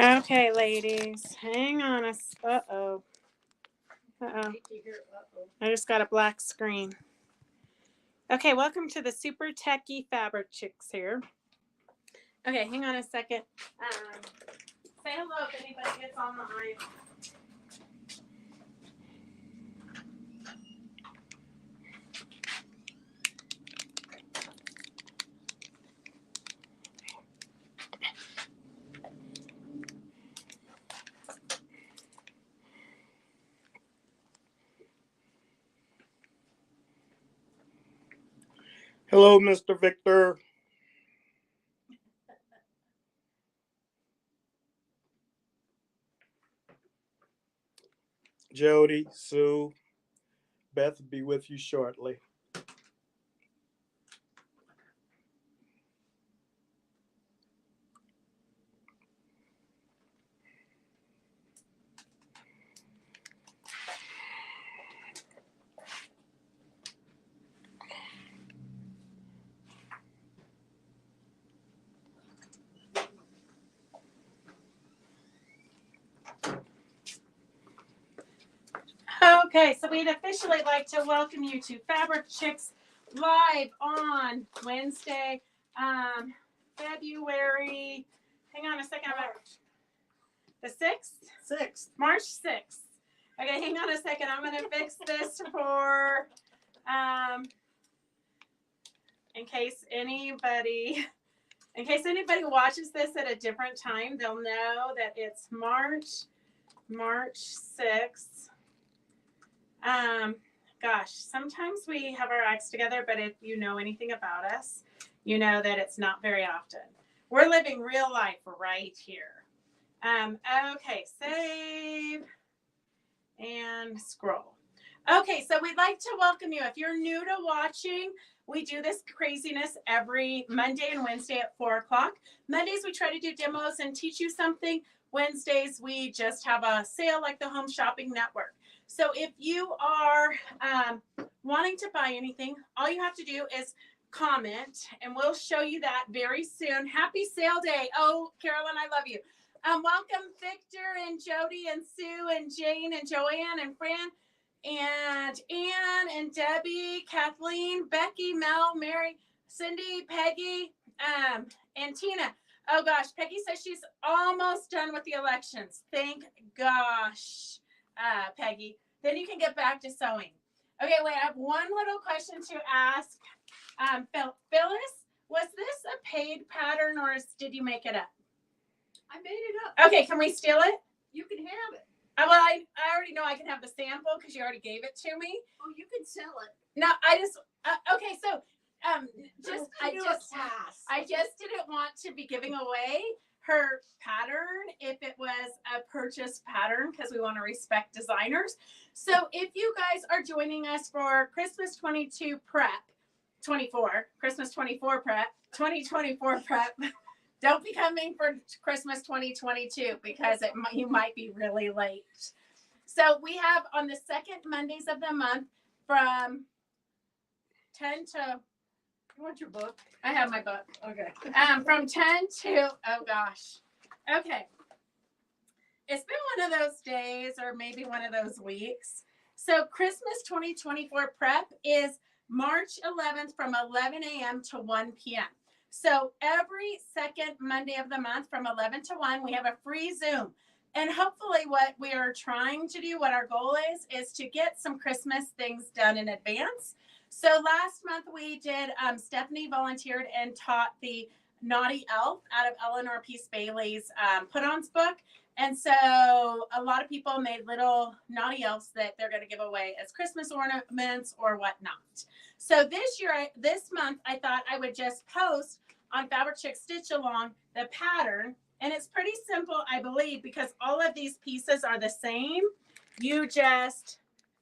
Okay, ladies, hang on a. Uh-oh. Uh-oh. I just got a black screen. Okay, welcome to the Super Techie Fabric Chicks here. Okay, hang on a second. Say hello if anybody gets on the line. Hello, Mr. Victor. Jody, Sue, Beth will be with you shortly. Okay, so we'd officially like to welcome you to Fabric Chicks live on Wednesday, February. Hang on a second. The 6th? 6th. March 6th. Okay, hang on a second. I'm going to fix this for, in case anybody watches this at a different time, they'll know that it's March 6th. Gosh, sometimes we have our acts together, but if you know anything about us, you know that it's not very often. We're living real life right here. Okay, save and scroll. Okay, so we'd like to welcome you. If you're new to watching, we do this craziness every Monday and Wednesday at 4 o'clock. Mondays, we try to do demos and teach you something. Wednesdays, we just have a sale like the Home Shopping Network. So if you are wanting to buy anything, all you have to do is comment, and we'll show you that very soon. Happy sale day. Oh, Carolyn, I love you. Welcome, Victor and Jody and Sue and Jane and Joanne and Fran and Ann and Debbie, Kathleen, Becky, Mel, Mary, Cindy, Peggy, and Tina. Oh, gosh, Peggy says she's almost done with the elections. Thank gosh. Peggy, then you can get back to sewing. Okay, wait, I have one little question to ask. Phyllis, was this a paid pattern or did you make it up? I made it up. Okay, can we steal it? You can have it. Well, I already know I can have the sample because you already gave it to me. Oh, you can sell it. No, I just, okay, so I just didn't want to be giving away her pattern if it was a purchase pattern because we want to respect designers. So if you guys are joining us for Christmas 24 prep, don't be coming for Christmas 2022 because you might be really late. So we have on the second Mondays of the month from 10 to, You want your book? I have my book. Okay. From 10 to, oh gosh. Okay. It's been one of those days or maybe one of those weeks. So Christmas 2024 prep is March 11th from 11 a.m. to 1 p.m. So every second Monday of the month from 11 to 1, we have a free Zoom. And hopefully what we are trying to do, what our goal is to get some Christmas things done in advance. So last month we did, Stephanie volunteered and taught the Naughty Elf out of Eleanor Peace Bailey's put-ons book. And so a lot of people made little naughty elves that they're going to give away as Christmas ornaments or whatnot. So this month, I thought I would just post on Fabric Chick Stitch Along the pattern. And it's pretty simple, I believe, because all of these pieces are the same. You just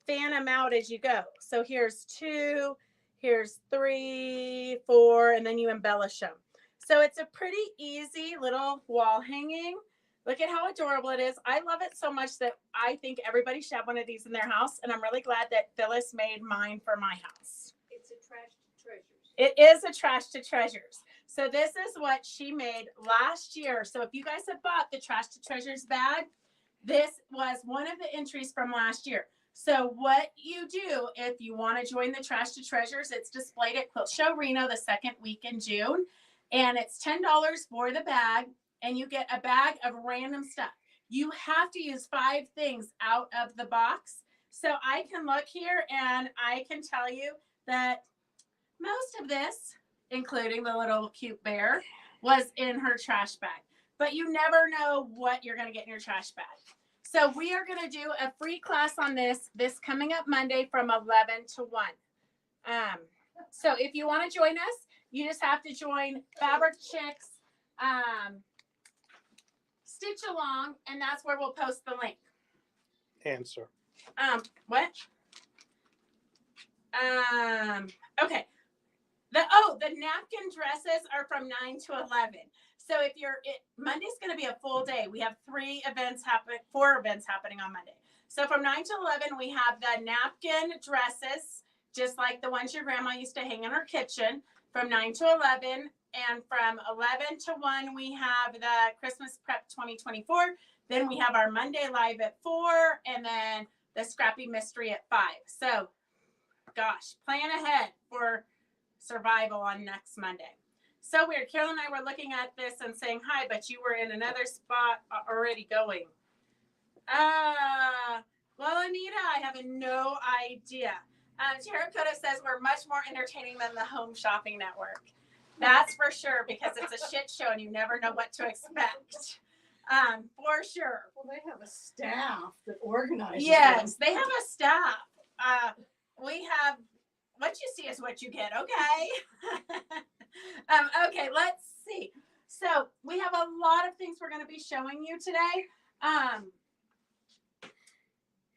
fan them out as you go. So here's 2, here's 3, 4, and then you embellish them. So it's a pretty easy little wall hanging. Look at how adorable it is. I love it so much that I think everybody should have one of these in their house. And I'm really glad that Phyllis made mine for my house. It's a trash to treasures. It is a trash to treasures. So this is what she made last year. So if you guys have bought the Trash to Treasures bag, this was one of the entries from last year. So what you do if you want to join the Trash to Treasures, it's displayed at Quilt Show Reno the second week in June. And it's $10 for the bag, and you get a bag of random stuff. You have to use 5 things out of the box. So I can look here and I can tell you that most of this, including the little cute bear, was in her trash bag. But you never know what you're going to get in your trash bag. So we are going to do a free class on this coming up Monday from 11 to 1. So if you want to join us, you just have to join Fabric Chicks Stitch Along, and that's where we'll post the link. Answer. What? Okay. The napkin dresses are from 9 to 11. So if Monday's going to be a full day. We have 4 events happening on Monday. So from 9 to 11, we have the napkin dresses, just like the ones your grandma used to hang in her kitchen, from 9 to 11. And from 11 to 1, we have the Christmas Prep 2024. Then we have our Monday Live at 4, and then the Scrappy Mystery at 5. So, gosh, plan ahead for survival on next Monday. So weird. Carol and I were looking at this and saying hi, but you were in another spot already going. Well, Anita, I have no idea. Terracotta says we're much more entertaining than the Home Shopping Network. That's for sure, because it's a shit show and you never know what to expect. For sure. Well, they have a staff that organizes. Yes, them. they have a staff. We have, what you see is what you get, okay? Okay, let's see. So we have a lot of things we're going to be showing you today.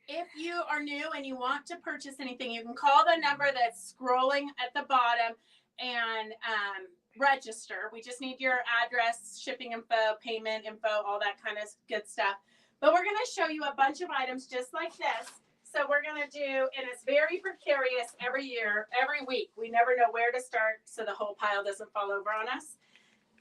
If you are new and you want to purchase anything, you can call the number that's scrolling at the bottom and register. We just need your address, shipping info, payment info, all that kind of good stuff. But we're going to show you a bunch of items just like this. So we're going to do, and it's very precarious every year, every week. We never know where to start so the whole pile doesn't fall over on us.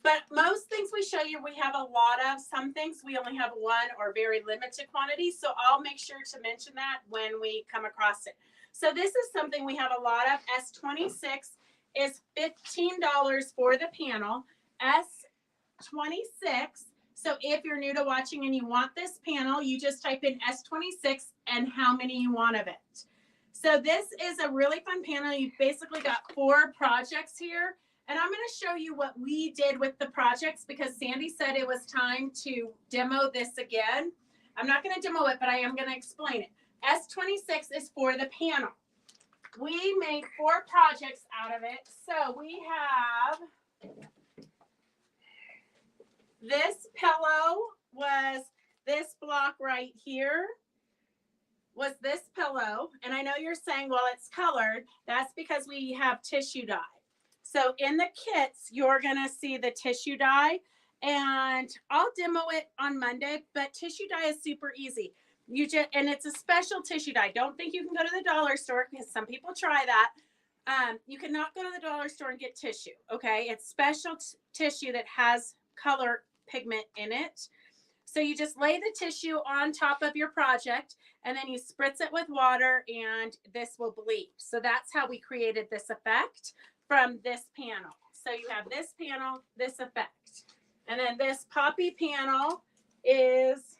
But most things we show you, we have a lot of. Some things we only have one or very limited quantity. So I'll make sure to mention that when we come across it. So this is something we have a lot of. S26 is $15 for the panel. S26. So if you're new to watching and you want this panel, you just type in S26 and how many you want of it. So this is a really fun panel. You've basically got 4 projects here. And I'm going to show you what we did with the projects because Sandy said it was time to demo this again. I'm not going to demo it, but I am going to explain it. S26 is for the panel. We made 4 projects out of it. So we have this pillow was this block right here was this pillow. And I know you're saying, well, it's colored. That's because we have tissue dye. So in the kits, you're going to see the tissue dye, and I'll demo it on Monday, but tissue dye is super easy. And it's a special tissue dye. Don't think you can go to the dollar store because some people try that. You cannot go to the dollar store and get tissue. Okay. It's special tissue that has color pigment in it. So you just lay the tissue on top of your project and then you spritz it with water and this will bleed. So that's how we created this effect from this panel. So you have this panel, this effect. And then this poppy panel is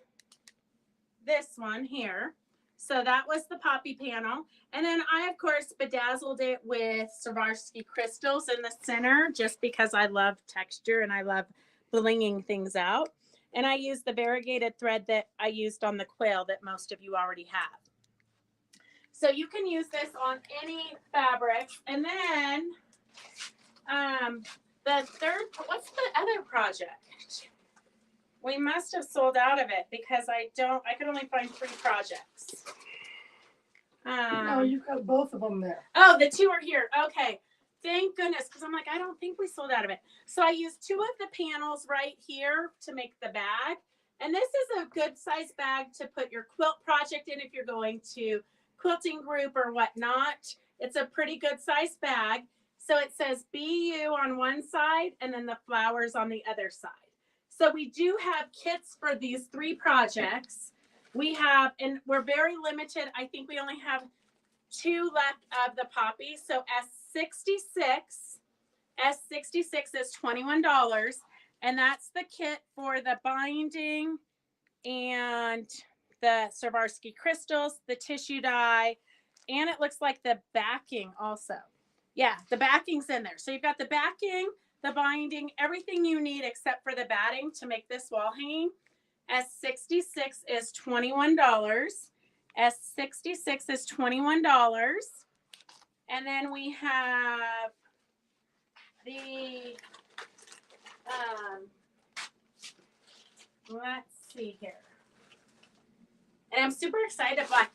this one here. So that was the poppy panel. And then I, of course, bedazzled it with Swarovski crystals in the center just because I love texture and I love blinging things out. And I used the variegated thread that I used on the quill that most of you already have. So you can use this on any fabric. And then the third, what's the other project? We must have sold out of it because I could only find 3 projects. No, you've got both of them there. Oh, the 2 are here. Okay. Thank goodness. Because I'm like, I don't think we sold out of it. So I used 2 of the panels right here to make the bag. And this is a good size bag to put your quilt project in if you're going to quilting group or whatnot. It's a pretty good size bag. So it says BU on one side and then the flowers on the other side. So we do have kits for these 3 projects. We have, and we're very limited. I think we only have 2 left of the poppy. So S66 is $21. And that's the kit for the binding and the Swarovski crystals, the tissue dye, and it looks like the backing also. Yeah, the backing's in there. So you've got the backing, the binding, everything you need except for the batting to make this wall hanging. S66 is $21. S66 is $21. And then we have the, let's see here. And I'm super excited about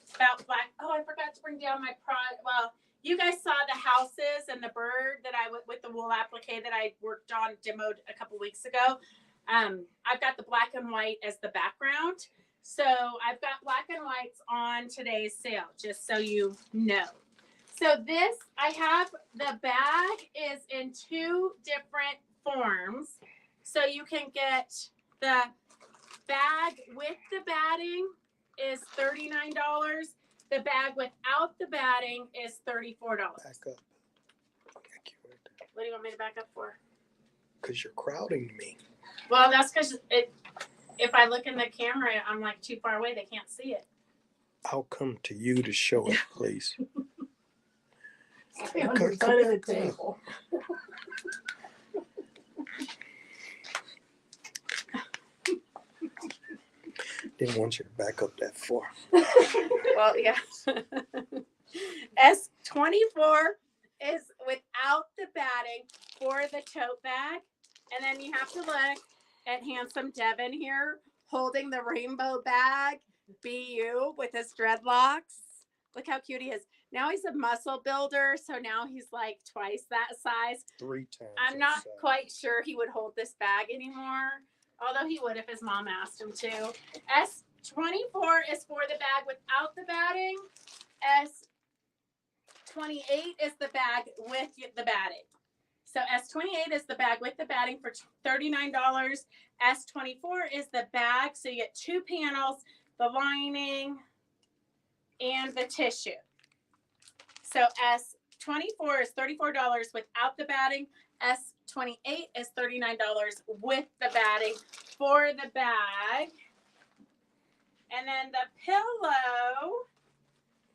black. Oh, I forgot to bring down my well, you guys saw the houses and the bird that I with the wool applique that I worked on, demoed a couple weeks ago. I've got the black and white as the background. So I've got black and whites on today's sale, just so you know. So this, I have, the bag is in 2 different forms. So you can get the bag with the batting is $39. The bag without the batting is $34. Back up. What do you want me to back up for? Because you're crowding me. Well, that's because if I look in the camera, I'm like too far away. They can't see it. I'll come to you to show it, please. Stay on your side of the table. Didn't want you to back up that far. Well, yeah. S24 is without the batting for the tote bag. And then you have to look at handsome Devin here holding the rainbow bag, BU, with his dreadlocks. Look how cute he is. Now he's a muscle builder, so now he's like twice that size. 3 times. I'm not quite sure he would hold this bag anymore, although he would if his mom asked him to. S24 is for the bag without the batting. S28 is the bag with the batting. So S28 is the bag with the batting for $39. S24 is the bag, so you get 2 panels, the lining, and the tissue. So S24 is $34 without the batting. S28 is $39 with the batting for the bag. And then the pillow,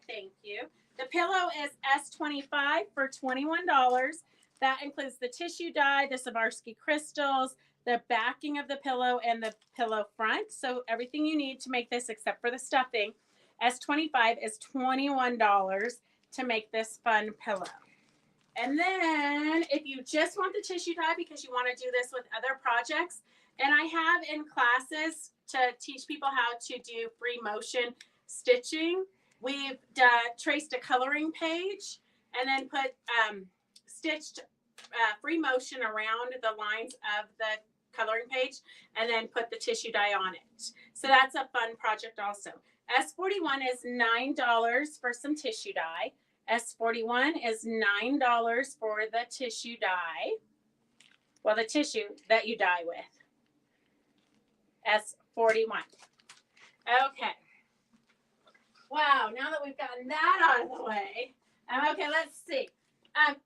thank you. The pillow is S25 for $21. That includes the tissue dye, the Swarovski crystals, the backing of the pillow, and the pillow front. So everything you need to make this except for the stuffing. S25 is $21 to make this fun pillow. And then if you just want the tissue dye because you want to do this with other projects, and I have in classes to teach people how to do free motion stitching, we've traced a coloring page and then put stitched free motion around the lines of the coloring page and then put the tissue dye on it. So that's a fun project also. S41 is $9 for some tissue dye. S41 is $9 for the tissue dye. Well, the tissue that you dye with. S41. Okay. Wow, now that we've gotten that out of the way. Okay, let's see.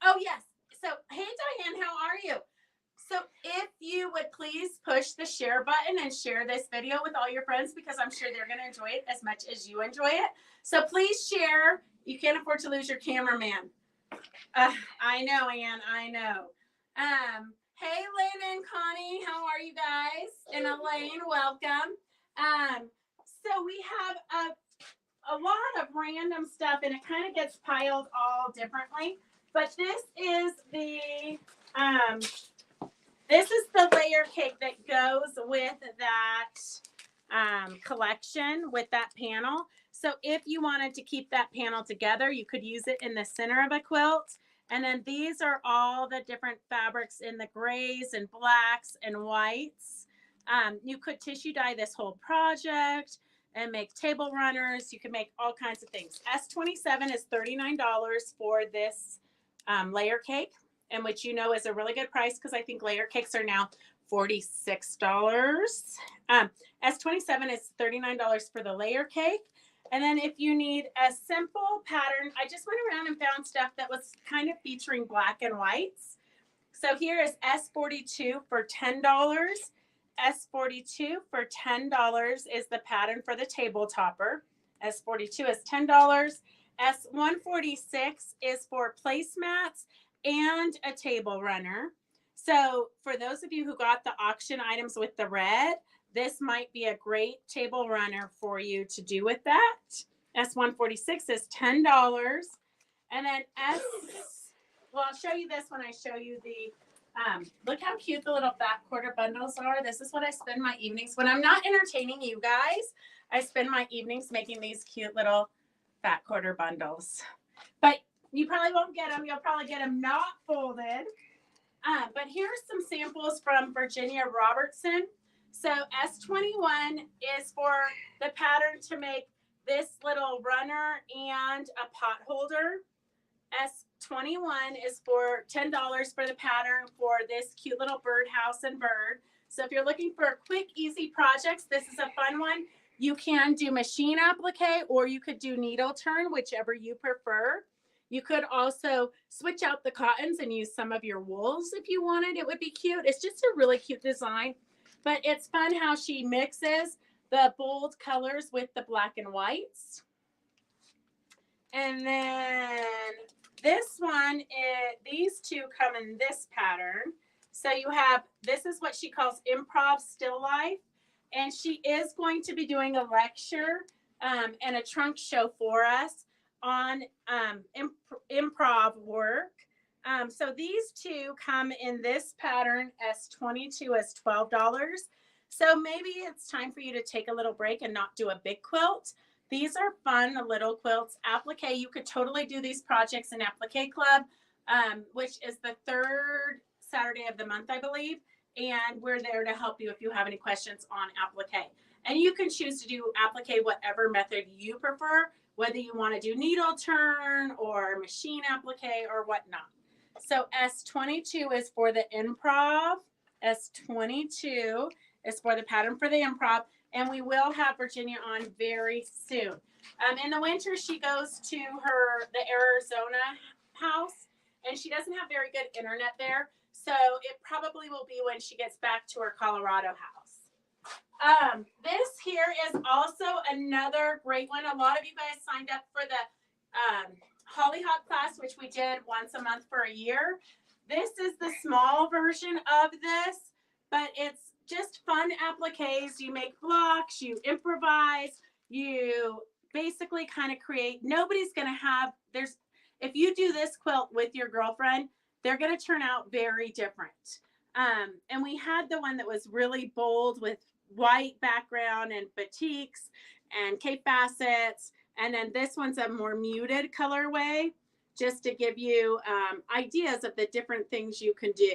Oh, yes. So, hey, Diane, how are you? So if you would please push the share button and share this video with all your friends, because I'm sure they're going to enjoy it as much as you enjoy it. So please share. You can't afford to lose your cameraman. I know, Ann. I know. Hey, Lynn and Connie. How are you guys? And Elaine, welcome. So we have a lot of random stuff, and it kind of gets piled all differently. But this is the layer cake that goes with that collection, with that panel. So if you wanted to keep that panel together, you could use it in the center of a quilt. And then these are all the different fabrics in the grays and blacks and whites. You could tissue dye this whole project and make table runners. You can make all kinds of things. S27 is $39 for this layer cake. and which you know is a really good price because I think layer cakes are now $46. S27 is $39 for the layer cake. And then if you need a simple pattern, I just went around and found stuff that was kind of featuring black and whites. So here is S42 for $10. S42 for $10 is the pattern for the table topper. S42 is $10. S146 is for placemats and a table runner. So for those of you who got the auction items with the red, this might be a great table runner for you to do with that. S146 is $10. And then well, I'll show you this when I show you the, look how cute the little fat quarter bundles are. This is what I spend my evenings. When I'm not entertaining you guys, I spend my evenings making these cute little fat quarter bundles. But you probably won't get them. You'll probably get them not folded. But here's some samples from Virginia Robertson. So S21 is for the pattern to make this little runner and a pot holder. S21 is for $10 for the pattern for this cute little birdhouse and bird. So if you're looking for quick, easy projects, this is a fun one. You can do machine applique or you could do needle turn, whichever you prefer. You could also switch out the cottons and use some of your wools if you wanted. It would be cute. It's just a really cute design, but it's fun how she mixes the bold colors with the black and whites. And then this one these two come in this pattern. So you have, this is what she calls improv still life. And she is going to be doing a lecture and a trunk show for us on improv work. So these two come in this pattern. S22 is $12. So maybe it's time for you to take a little break and not do a big quilt. These are fun little quilts. Applique, you could totally do these projects in Applique Club, which is the third Saturday of the month, I believe. And we're there to help you if you have any questions on applique. And you can choose to do applique whatever method you prefer, whether you want to do needle turn or machine applique or whatnot. So S22 is for the improv. S22 is for the pattern for the improv. And we will have Virginia on very soon. In the winter, she goes to the Arizona house, and she doesn't have very good internet there. So it probably will be when she gets back to her Colorado house. This here is also another great one. A lot of you guys signed up for the Hollyhock class, which we did once a month for a year. This is the small version of this, but it's just fun appliques. You make blocks, you improvise, you basically kind of create. Nobody's going to have, if you do this quilt with your girlfriend, they're going to turn out very different. And we had the one that was really bold with white background and batiks and Cape Bassets. And then this one's a more muted colorway, just to give you ideas of the different things you can do.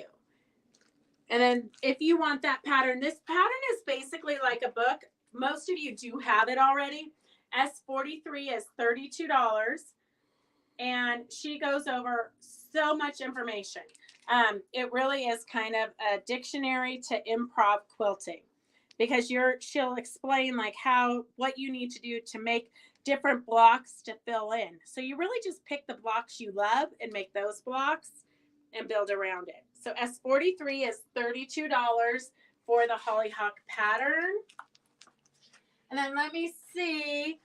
And then if you want that pattern, this pattern is basically like a book. Most of you do have it already. S43 is $32. And she goes over so much information. It really is kind of a dictionary to improv quilting, because she'll explain like what you need to do to make different blocks to fill in. So you really just pick the blocks you love and make those blocks and build around it. So S43 is $32 for the Hollyhock pattern. And then let me see,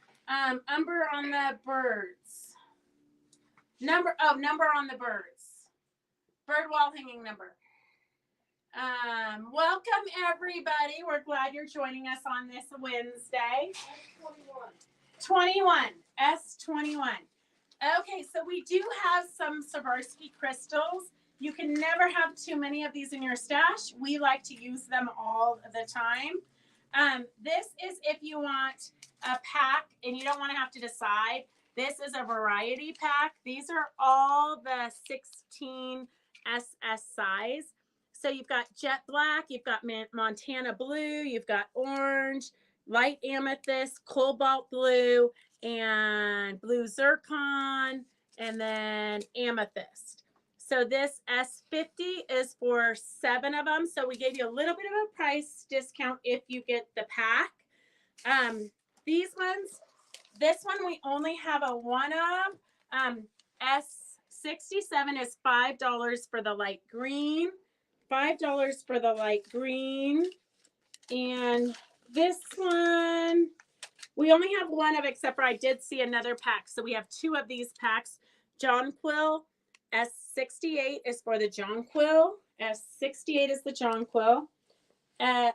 number on the birds. Number on the birds. Bird wall hanging number. Welcome everybody. We're glad you're joining us on this Wednesday. S21. S21. Okay, so we do have some Swarovski crystals. You can never have too many of these in your stash. We like to use them all the time. This is if you want a pack and you don't want to have to decide. This is a variety pack. These are all the 16 SS size. So you've got jet black, you've got Montana blue, you've got orange, light amethyst, cobalt blue, and blue zircon, and then amethyst. So this S50 is for 7 of them. So we gave you a little bit of a price discount if you get the pack. These ones, this one we only have a one of. S67 is $5 for the light green. $5 for the light green. And this one, we only have one of, except for I did see another pack. So we have 2 of these packs. Jonquil S68 is for the jonquil. S68 is the jonquil.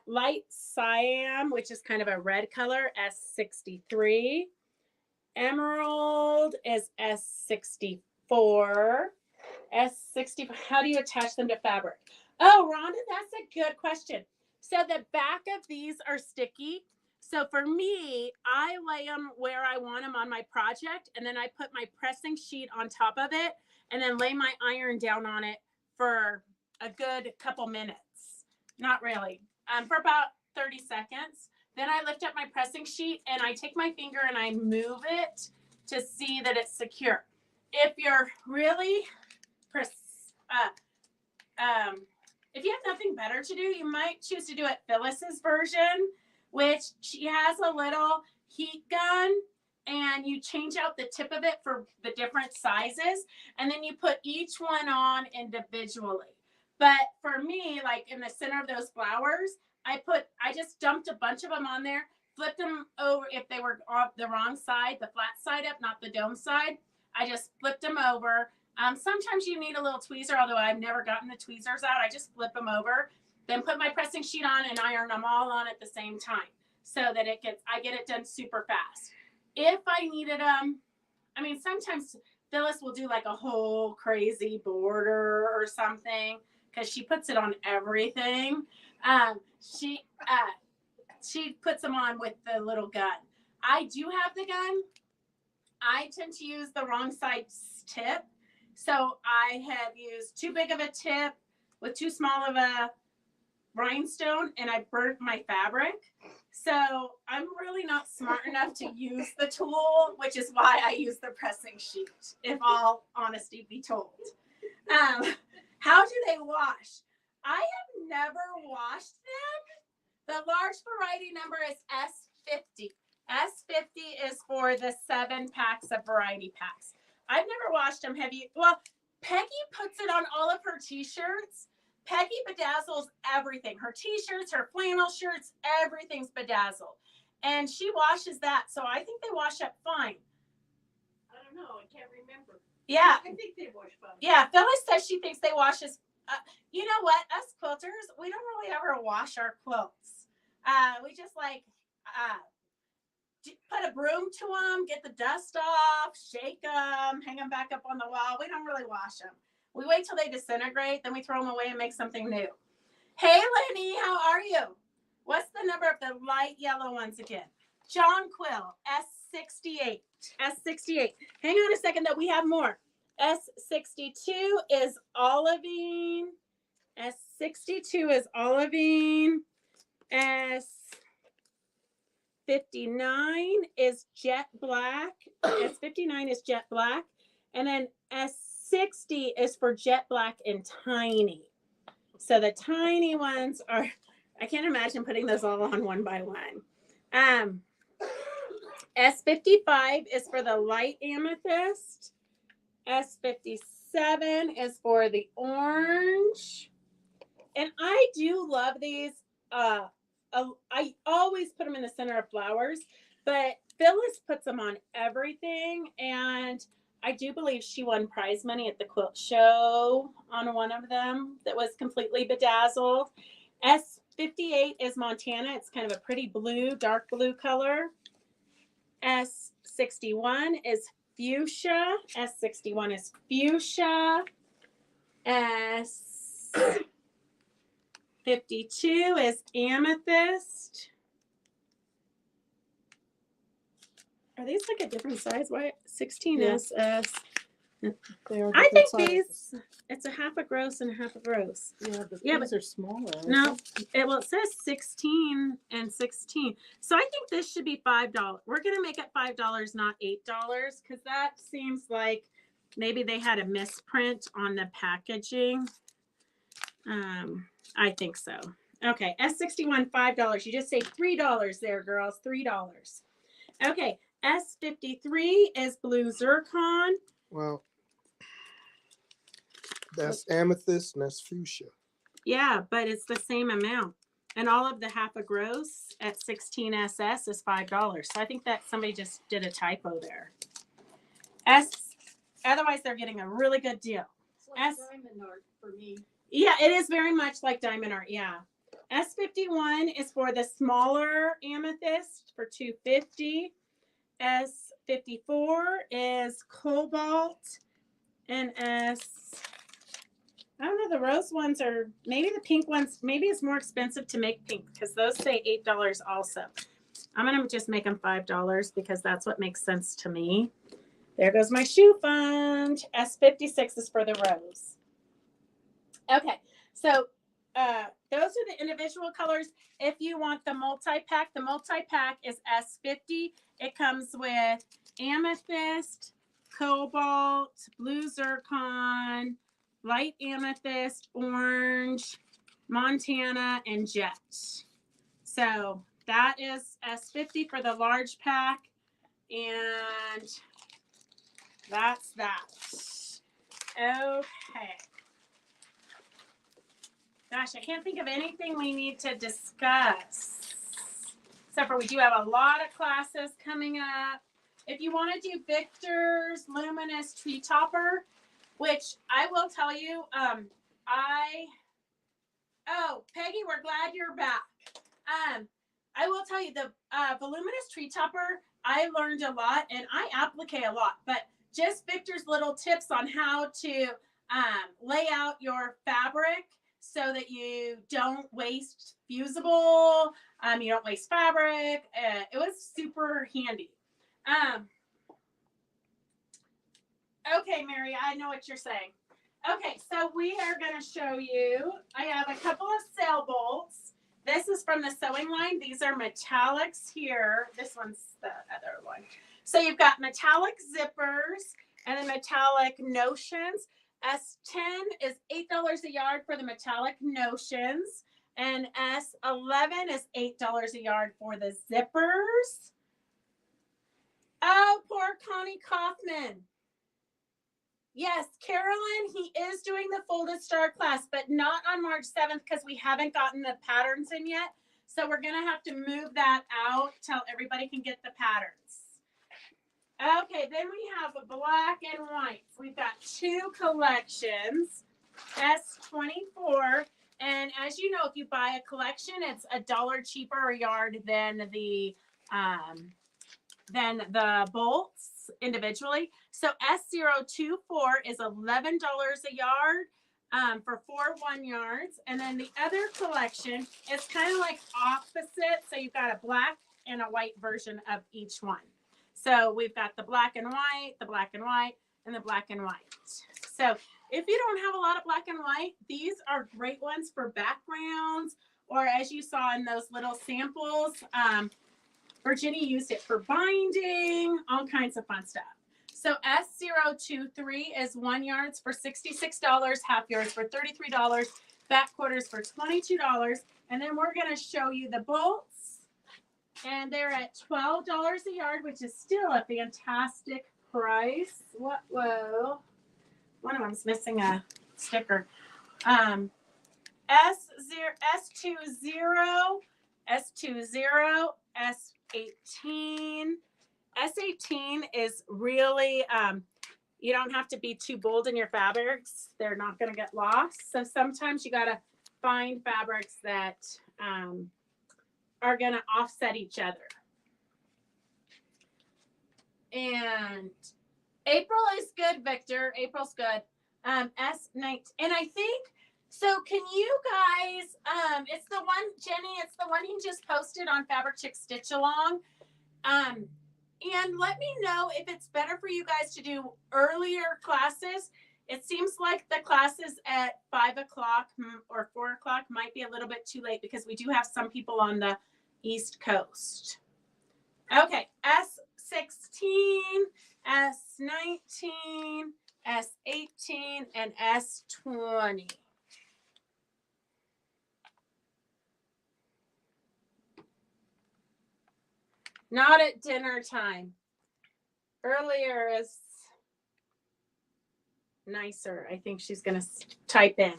Light cyan, which is kind of a red color, S63. Emerald is S64. S64. How do you attach them to fabric? Oh, Rhonda, that's a good question. So the back of these are sticky. So for me, I lay them where I want them on my project, and then I put my pressing sheet on top of it, and then lay my iron down on it for a good couple minutes. Not really. For about 30 seconds. Then I lift up my pressing sheet, and I take my finger and I move it to see that it's secure. If you're really if you have nothing better to do, you might choose to do it Phyllis's version, which she has a little heat gun, and you change out the tip of it for the different sizes, and then you put each one on individually. But for me, like in the center of those flowers, I just dumped a bunch of them on there, flipped them over if they were off the wrong side, the flat side up, not the dome side. I just flipped them over. Sometimes you need a little tweezer, although I've never gotten the tweezers out. I just flip them over, then put my pressing sheet on and iron them all on at the same time so that I get it done super fast. If I needed sometimes Phyllis will do like a whole crazy border or something because she puts it on everything. She puts them on with the little gun. I do have the gun. I tend to use the wrong side tip. So I have used too big of a tip with too small of a rhinestone, and I burnt my fabric. So I'm really not smart enough to use the tool, which is why I use the pressing sheet, if all honesty be told. How do they wash? I have never washed them. The large variety number is S50. S50 is for the 7 packs of variety packs. I've never washed them. Have you? Well, Peggy puts it on all of her t-shirts. Peggy bedazzles everything. Her t-shirts, her flannel shirts, everything's bedazzled. And she washes that. So I think they wash up fine. I don't know. I can't remember. Yeah. I think they wash fine. Yeah. Phyllis says she thinks they wash as. You know what? Us quilters, we don't really ever wash our quilts. We just put a broom to them, get the dust off, shake them, hang them back up on the wall. We don't really wash them. We wait till they disintegrate, then we throw them away and make something new. Hey, Lenny, how are you? What's the number of the light yellow ones again? Jonquil, S68. S68. Hang on a second, though. We have more. S62 is olivine. S62 is olivine. S59 is jet black. S59 is jet black. And then S60 is for jet black and tiny. So the tiny ones are, I can't imagine putting those all on one by one. S55 is for the light amethyst. S57 is for the orange. And I do love these. I always put them in the center of flowers, but Phyllis puts them on everything. And I do believe she won prize money at the quilt show on one of them that was completely bedazzled. S58 is Montana. It's kind of a pretty blue, dark blue color. S61 is fuchsia. S61 is fuchsia. S52 is amethyst. Are these like a different size? Why 16 SS? I think these, it's a half a gross and a half a gross. Yeah, but Yeah, these are smaller. No, it says 16 and 16. So I think this should be $5. We're going to make it $5, not $8, because that seems like Maybe they had a misprint on the packaging. I think so. Okay, S61, $5. You just say $3 there, girls, $3. Okay, S53 is blue zircon. Well, that's amethyst and that's fuchsia. Yeah, but it's the same amount. And all of the half a gross at 16 SS is $5. So I think that somebody just did a typo there. Otherwise they're getting a really good deal. It's like diamond art for me. Yeah, it is very much like diamond art. Yeah. S51 is for the smaller amethyst for $2.50. S54 is cobalt, and I don't know, the rose ones are, maybe the pink ones, maybe it's more expensive to make pink because those say $8 also. I'm going to just make them $5 because that's what makes sense to me. There goes my shoe fund. S56 is for the rose. Okay, so those are the individual colors. If you want the multi-pack is S50. It comes with amethyst, cobalt, blue zircon, light amethyst, orange, Montana, and jet. So that is S50 for the large pack. And that's that. Okay. Gosh, I can't think of anything we need to discuss. Except for we do have a lot of classes coming up. If you want to do Victor's Luminous Tree Topper, which I will tell you, Peggy, we're glad you're back. I will tell you the voluminous tree topper, I learned a lot and I applique a lot, but just Victor's little tips on how to lay out your fabric so that you don't waste fusible, you don't waste fabric. It was super handy. Okay, Mary, I know what you're saying. Okay, so we are going to show you, I have a couple of sail bolts. This is from the sewing line. These are metallics here. This one's the other one. So you've got metallic zippers and then metallic notions. S10 is $8 a yard for the metallic notions. And S11 is $8 a yard for the zippers. Oh, poor Connie Kaufman. Yes, Carolyn, he is doing the folded star class, but not on March 7th because we haven't gotten the patterns in yet. So we're going to have to move that out till everybody can get the patterns. Okay, then we have a black and white. We've got two collections, S24. And as you know, if you buy a collection, it's $1 cheaper a yard than the bolts individually. So S024 is $11 a yard for 4 1 yards. And then the other collection is kind of like opposite. So you've got a black and a white version of each one. So we've got the black and white, the black and white, and the black and white. So if you don't have a lot of black and white, these are great ones for backgrounds, or as you saw in those little samples, Virginia used it for binding, all kinds of fun stuff. So S023 is 1 yards for $66, half yards for $33, back quarters for $22. And then we're going to show you the bolts. And they're at $12 a yard, which is still a fantastic price. What? Whoa. One of them's missing a sticker. S20, S20, S18. S18 is really, you don't have to be too bold in your fabrics. They're not going to get lost. So sometimes you got to find fabrics that are going to offset each other. And April is good, Victor. April's good. S19. And I think, so can you guys, it's the one, Jenny, it's the one you just posted on Fabric Chick Stitch Along. And let me know if it's better for you guys to do earlier classes. It seems like the classes at 5 o'clock or 4 o'clock might be a little bit too late because we do have some people on the East Coast. Okay, S16, S19, S18, and S20. Not at dinner time. Earlier is nicer. I think she's going to type in.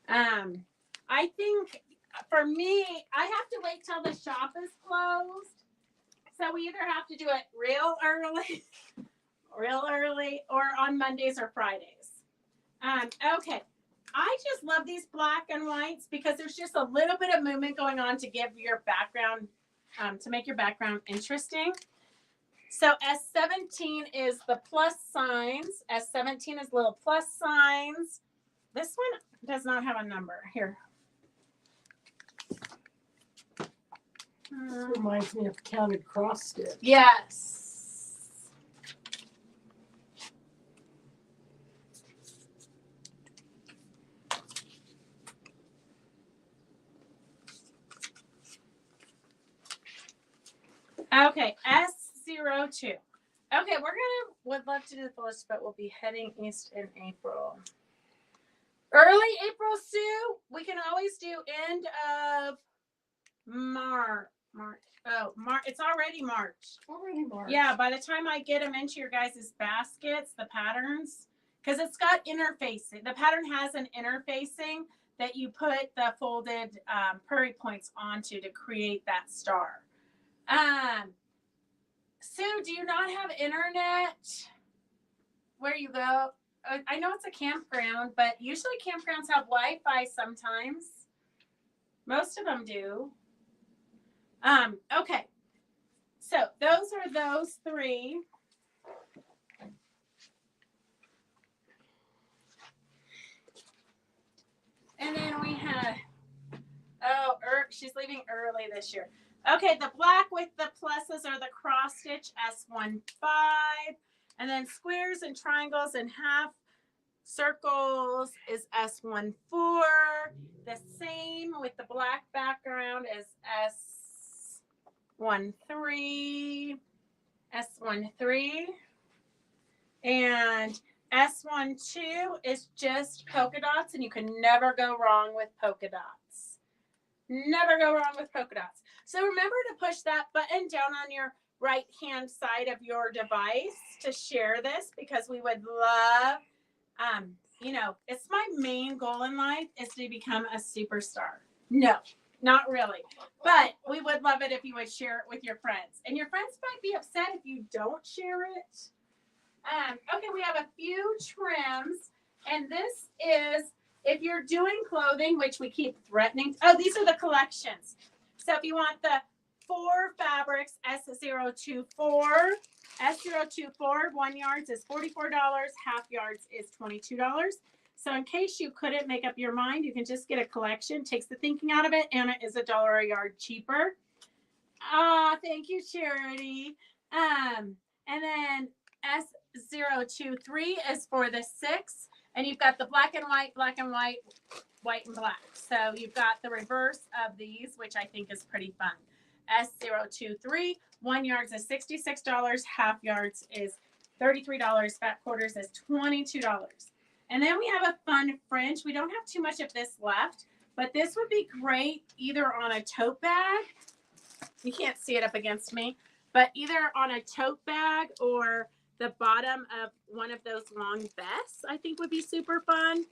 I think for me, I have to wait till the shop is closed. So we either have to do it real early, or on Mondays or Fridays. Okay. I just love these black and whites because there's just a little bit of movement going on to give your background, to make your background interesting. So S17 is the plus signs. S17 is little plus signs. This one does not have a number. Here. This reminds me of counted cross stitch. Yes. Okay, S02. Okay, would love to do the list, but we'll be heading east in April. Early April, Sue. We can always do end of March. It's already March. Already March. Yeah, by the time I get them into your guys' baskets, the patterns, because it's got interfacing. The pattern has an interfacing that you put the folded purry points onto to create that star. Sue, do you not have internet where you go? I know it's a campground, but usually campgrounds have Wi-Fi sometimes. Most of them do. Okay. So those are those three. And then we had, she's leaving early this year. Okay, the black with the pluses are the cross stitch S15. And then squares and triangles and half circles is S14. The same with the black background is S13. And S12 is just polka dots, and you can never go wrong with polka dots. Never go wrong with polka dots. So remember to push that button down on your right hand side of your device to share this, because we would love, it's my main goal in life is to become a superstar. No, not really. But we would love it if you would share it with your friends. And your friends might be upset if you don't share it. Okay, we have a few trims. And this is, if you're doing clothing, which we keep threatening. Oh, these are the collections. So if you want the 4 fabrics, S024, 1 yards is $44, half yards is $22. So in case you couldn't make up your mind, you can just get a collection. Takes the thinking out of it, and it is $1 a yard cheaper. Thank you, Charity. And then S023 is for the 6, and you've got the black and white, white and black. So you've got the reverse of these, which I think is pretty fun. S023, 1 yards is $66, half yards is $33, fat quarters is $22. And then we have a fun fringe. We don't have too much of this left, but this would be great either on a tote bag. You can't see it up against me, but either on a tote bag or the bottom of one of those long vests, I think would be super fun.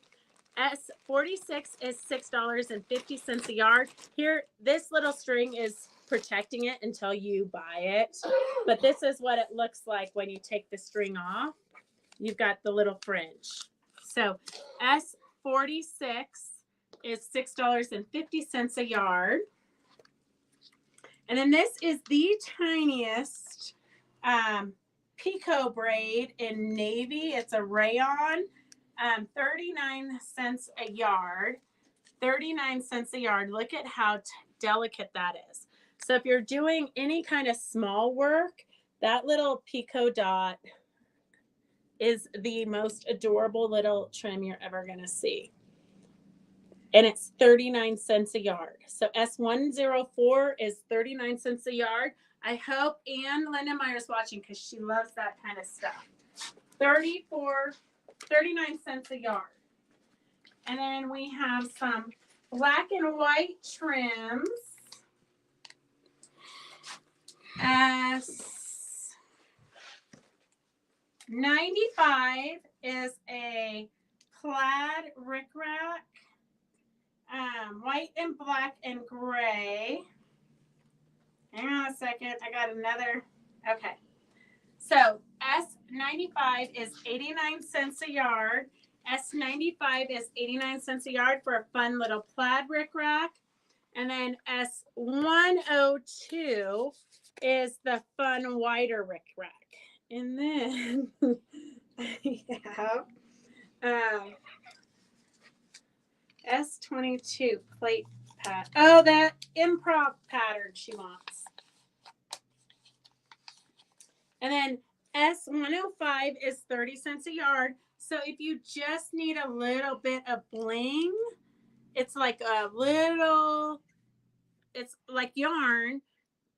S46 is $6.50 a yard. Here, this little string is protecting it until you buy it. But this is what it looks like when you take the string off. You've got the little fringe. So S46 is $6.50 a yard. And then this is the tiniest picot braid in navy. It's a rayon. 39 cents a yard. 39 cents a yard. Look at how delicate that is. So if you're doing any kind of small work, that little picot dot is the most adorable little trim you're ever going to see. And it's 39 cents a yard. So S104 is 39 cents a yard. I hope Ann Lindenmeyer's watching because she loves that kind of stuff. 34 39 cents a yard. And then we have some black and white trims. S95 is a plaid rickrack, white and black and gray. Hang on a second, I got another. Okay, so S95 is 89 cents a yard. S95 is 89 cents a yard for a fun little plaid rickrack. And then S102 is the fun wider rickrack. And then I have S22 plate pad. Oh, that improv pattern she wants. And then S105 is 30 cents a yard. So if you just need a little bit of bling, it's like it's like yarn,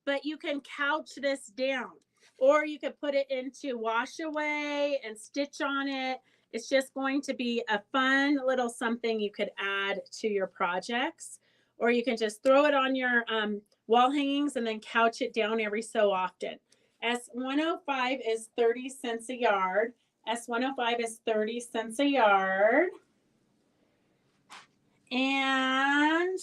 but you can couch this down. Or you could put it into wash away and stitch on it. It's just going to be a fun little something you could add to your projects. Or you can just throw it on your wall hangings and then couch it down every so often. S105 is 30 cents a yard. S105 is 30 cents a yard. And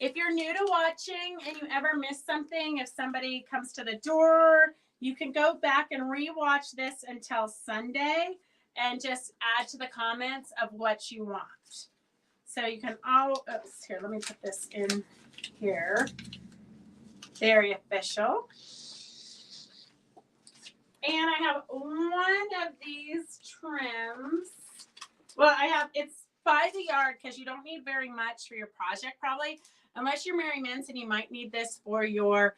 if you're new to watching and you ever miss something, if somebody comes to the door, you can go back and rewatch this until Sunday and just add to the comments of what you want. So you can here, let me put this in here. Very official. And I have one of these trims. Well, it's by the yard because you don't need very much for your project probably, unless you're Mary Mints and you might need this for your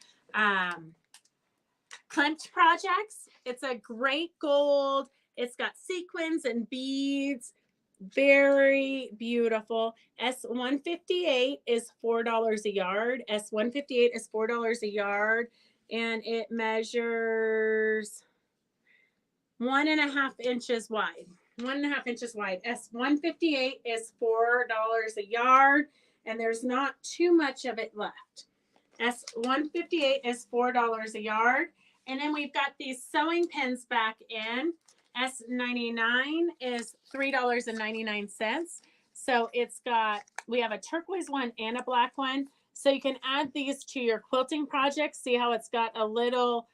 clench projects. It's a great gold. It's got sequins and beads. Very beautiful. S158 is $4 a yard. S158 is $4 a yard, and it measures 1.5 inches wide. 1.5 inches wide. S158 is $4 a yard, and there's not too much of it left. S158 is $4 a yard. And then we've got these sewing pins back in. S99 is $3.99. So we have a turquoise one and a black one. So you can add these to your quilting projects. See how it's got a little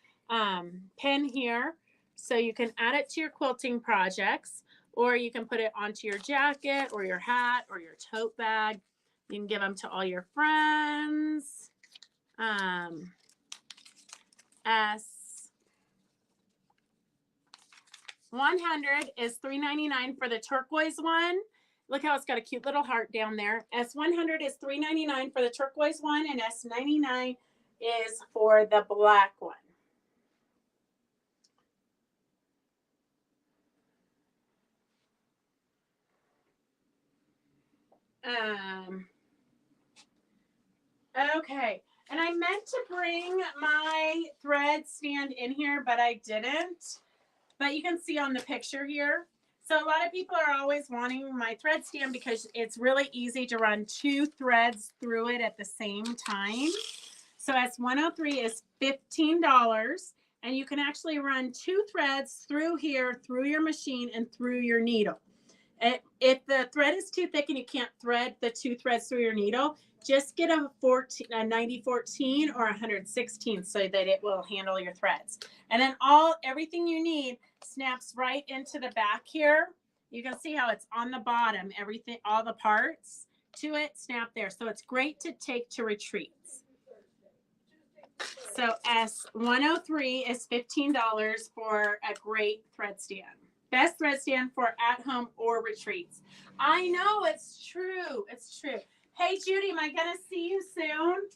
pin here. So you can add it to your quilting projects, or you can put it onto your jacket or your hat or your tote bag. You can give them to all your friends. S100 is $3.99 for the turquoise one. Look how it's got a cute little heart down there. S100 is $3.99 for the turquoise one, and S99 is for the black one. Okay, and I meant to bring my thread stand in here, but I didn't. But you can see on the picture here. So a lot of people are always wanting my thread stand because it's really easy to run 2 threads through it at the same time. So S103 is $15, and you can actually run 2 threads through here, through your machine, and through your needle. If the thread is too thick and you can't thread the 2 threads through your needle, just get a 90-14 or 116 so that it will handle your threads. And then everything you need snaps right into the back here. You can see how it's on the bottom, everything, all the parts to it snap there. So it's great to take to retreats. So S103 is $15 for a great thread stand. Best thread stand for at home or retreats. I know, it's true. It's true. Hey, Judy, am I going to see you soon?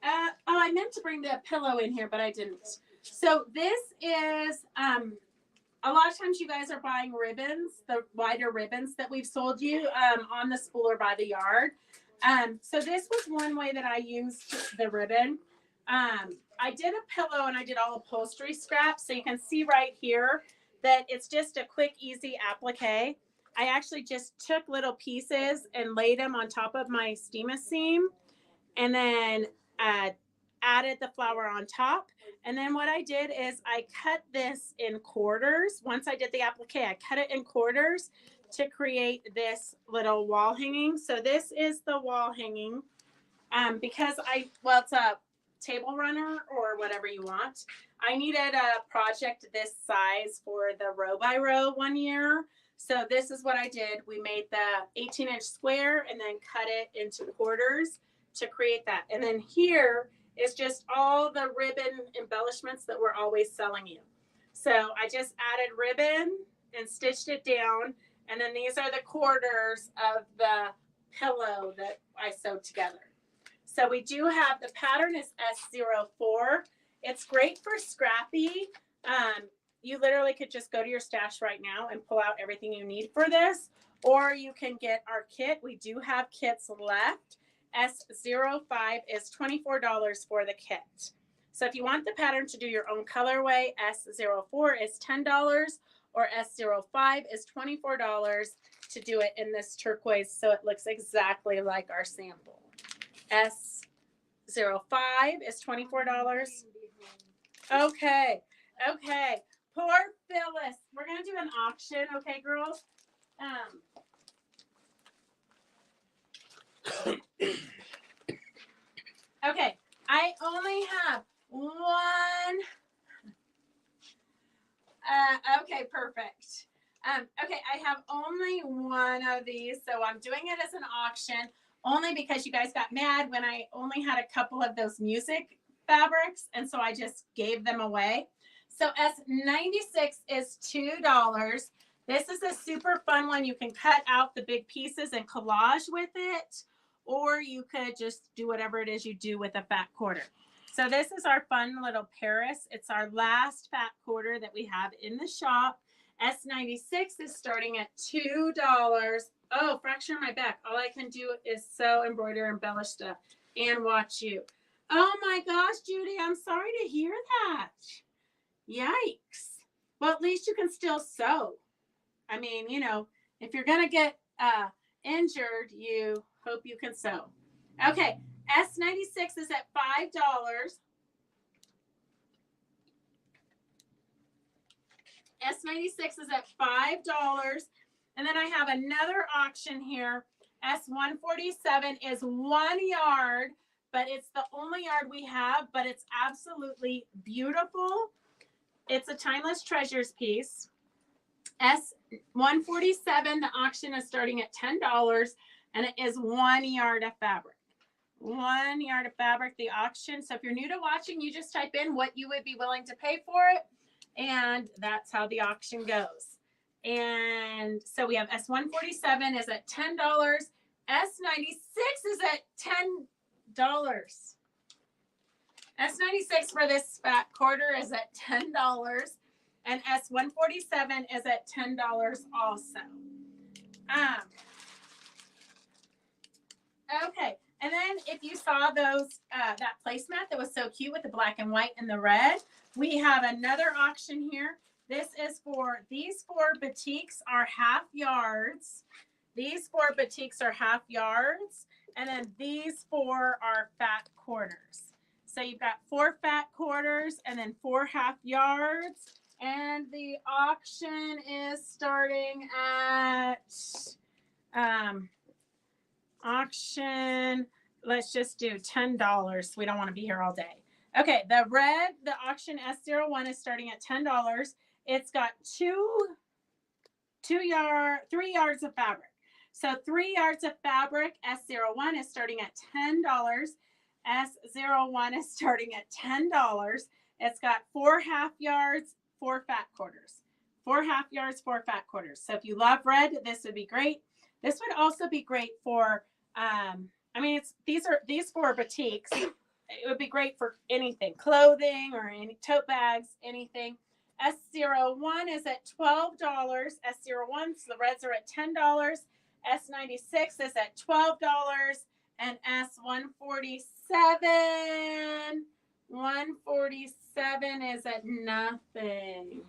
I meant to bring the pillow in here, but I didn't. So this is, a lot of times you guys are buying ribbons, the wider ribbons that we've sold you on the Spooler by the Yard. So this was one way that I used the ribbon. I did a pillow and I did all upholstery scraps. So you can see right here that it's just a quick, easy applique. I actually just took little pieces and laid them on top of my steamer seam and then added the flower on top. And then what I did is I cut this in quarters. Once I did the applique, I cut it in quarters to create this little wall hanging. So this is the wall hanging. Because it's a table runner or whatever you want. I needed a project this size for the row by row one year. So this is what I did. We made the 18-inch square and then cut it into quarters to create that. And then here is just all the ribbon embellishments that we're always selling you. So I just added ribbon and stitched it down. And then these are the quarters of the pillow that I sewed together. So we do have, the pattern is S04. It's great for scrappy. You literally could just go to your stash right now and pull out everything you need for this, or you can get our kit. We do have kits left. S05 is $24 for the kit. So if you want the pattern to do your own colorway, S04 is $10 or S05 is $24 to do it in this turquoise so it looks exactly like our sample. S05 is $24. Okay. Poor Phyllis. We're going to do an auction. Okay, girls? Okay. I only have one. Okay, perfect. Okay, I have only one of these, so I'm doing it as an auction. Only because you guys got mad when I only had a couple of those music fabrics, and so I just gave them away. So S96 is $2. This is a super fun one. You can cut out the big pieces and collage with it, or you could just do whatever it is you do with a fat quarter. So this is our fun little Paris. It's our last fat quarter that we have in the shop. S96 is starting at $2. Oh, fracture my back. All I can do is sew, embroider, embellish stuff, and watch you. Oh my gosh, Judy, I'm sorry to hear that. Yikes. Well, at least you can still sew. I mean, you know, if you're going to get injured, you hope you can sew. Okay, S96 is at $5. S96 is at $5. And then I have another auction here. S147 is 1 yard, but it's the only yard we have, but it's absolutely beautiful. It's a Timeless Treasures piece. S147, the auction is starting at $10, and it is 1 yard of fabric. 1 yard of fabric, the auction. So if you're new to watching, you just type in what you would be willing to pay for it, and that's how the auction goes. And so we have S147 is at $10. S96 is at $10. S96 for this fat quarter is at $10. And S147 is at $10 also. Okay. And then if you saw those, that placemat that was so cute with the black and white and the red, we have another auction here. This is for, these 4 batiks are half yards. These 4 batiks are half yards. And then these 4 are fat quarters. So you've got 4 fat quarters and then 4 half yards. And the auction is starting at, auction, let's just do $10. We don't want to be here all day. Okay, the red, the auction S01 is starting at $10. It's got 3 yards of fabric. So 3 yards of fabric, S01 is starting at $10. S01 is starting at $10. It's got 4 half yards, 4 fat quarters. 4 half yards, 4 fat quarters. So if you love red, this would be great. This would also be great for, I mean, these 4 batiks. It would be great for anything, clothing or any tote bags, anything. S01 is at $12. S01, so the reds are at $10. S96 is at $12. And S147 147 is at nothing.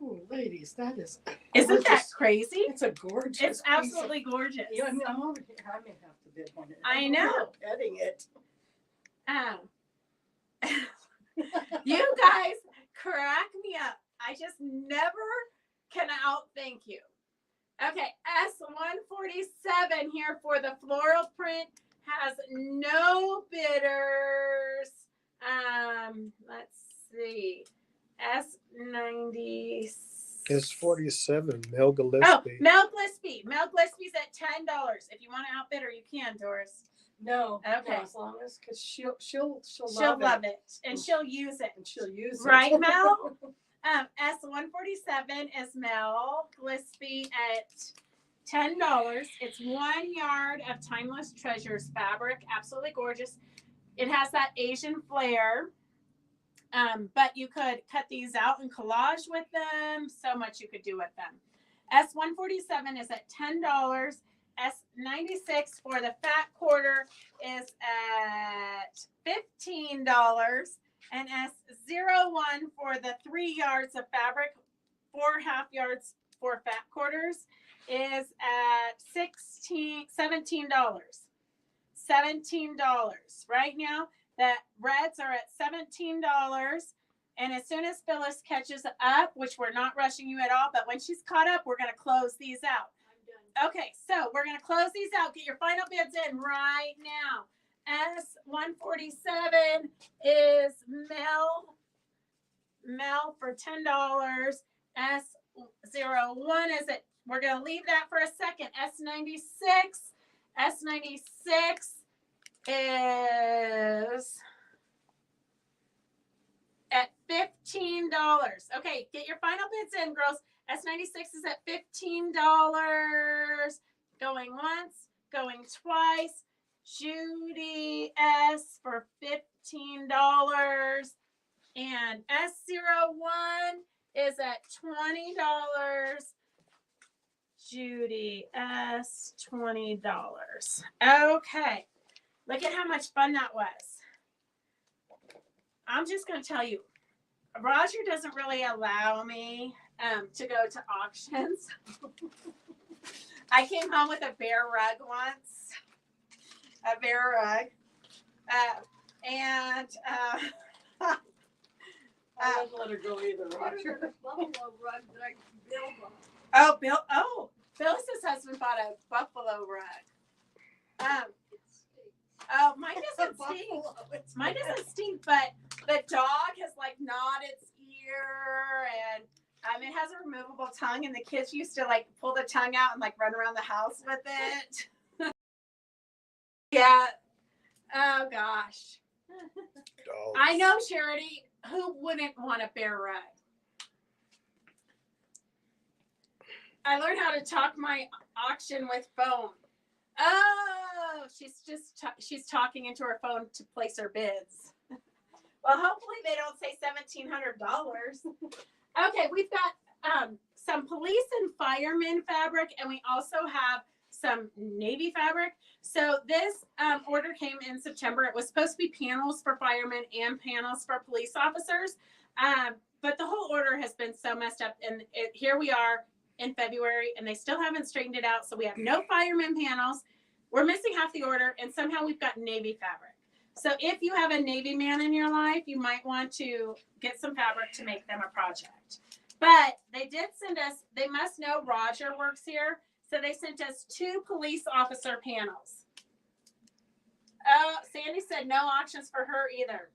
Ooh, ladies, that is. Isn't that gorgeous. crazy? It's a gorgeous. It's absolutely gorgeous. Yeah, I mean, I'm over here. I may have to bid on it. I know. Petting it. You guys crack me up. I just never can outthink you. Okay, S147 here for the floral print has no bidders. Let's see. S90. S47, Mel Oh, Gillespie. Mel Gillespie. Mel Gillespie's at $10. If you want to outbid her, you can, Doris. No. Okay. No, as long as, because she'll love it. And she'll use it. And she'll use it. Right, Mel? S147 is Mel Gillespie at $10. It's 1 yard of Timeless Treasures fabric. Absolutely gorgeous. It has that Asian flair. But you could cut these out and collage with them. So much you could do with them. S147 is at $10. S96 for the fat quarter is at $15. And S01 for the 3 yards of fabric, 4.5 yards for fat quarters is at $17. $17 right now. The reds are at $17. And as soon as Phyllis catches up, which we're not rushing you at all, but when she's caught up, we're going to close these out. Okay, so we're going to close these out. Get your final bids in right now. S147 is Mel for $10. S01 is it. We're going to leave that for a second. S96 is at $15. Okay, get your final bids in, girls. S96 is at $15. Going once, going twice. Judy S for $15. And S01 is at $20. Judy S, $20. Okay. Look at how much fun that was. I'm just going to tell you, Roger doesn't really allow me to go to auctions. I came home with a bear rug once. A bear rug. I wouldn't let her go either, Roger. Buffalo rug that I built on. Phyllis's husband bought a buffalo rug. Mine doesn't stink. Mine doesn't stink, but the dog has like gnawed its ear, and it has a removable tongue, and the kids used to like pull the tongue out and like run around the house with it. Yeah. Oh gosh. Dogs. I know, Charity. Who wouldn't want a bear rug? I learned how to talk my auction with phone. Oh, she's talking into her phone to place her bids. Well, hopefully they don't say $1,700. Okay, we've got some police and fireman fabric, and we also have some navy fabric. So this order came in September. It was supposed to be panels for firemen and panels for police officers, but the whole order has been so messed up, and here we are in February, and they still haven't straightened it out. So we have no fireman panels. We're missing half the order, and somehow we've got navy fabric. So if you have a Navy man in your life, you might want to get some fabric to make them a project. But they did send us, they must know Roger works here, so they sent us 2 police officer panels. Sandy said no auctions for her either.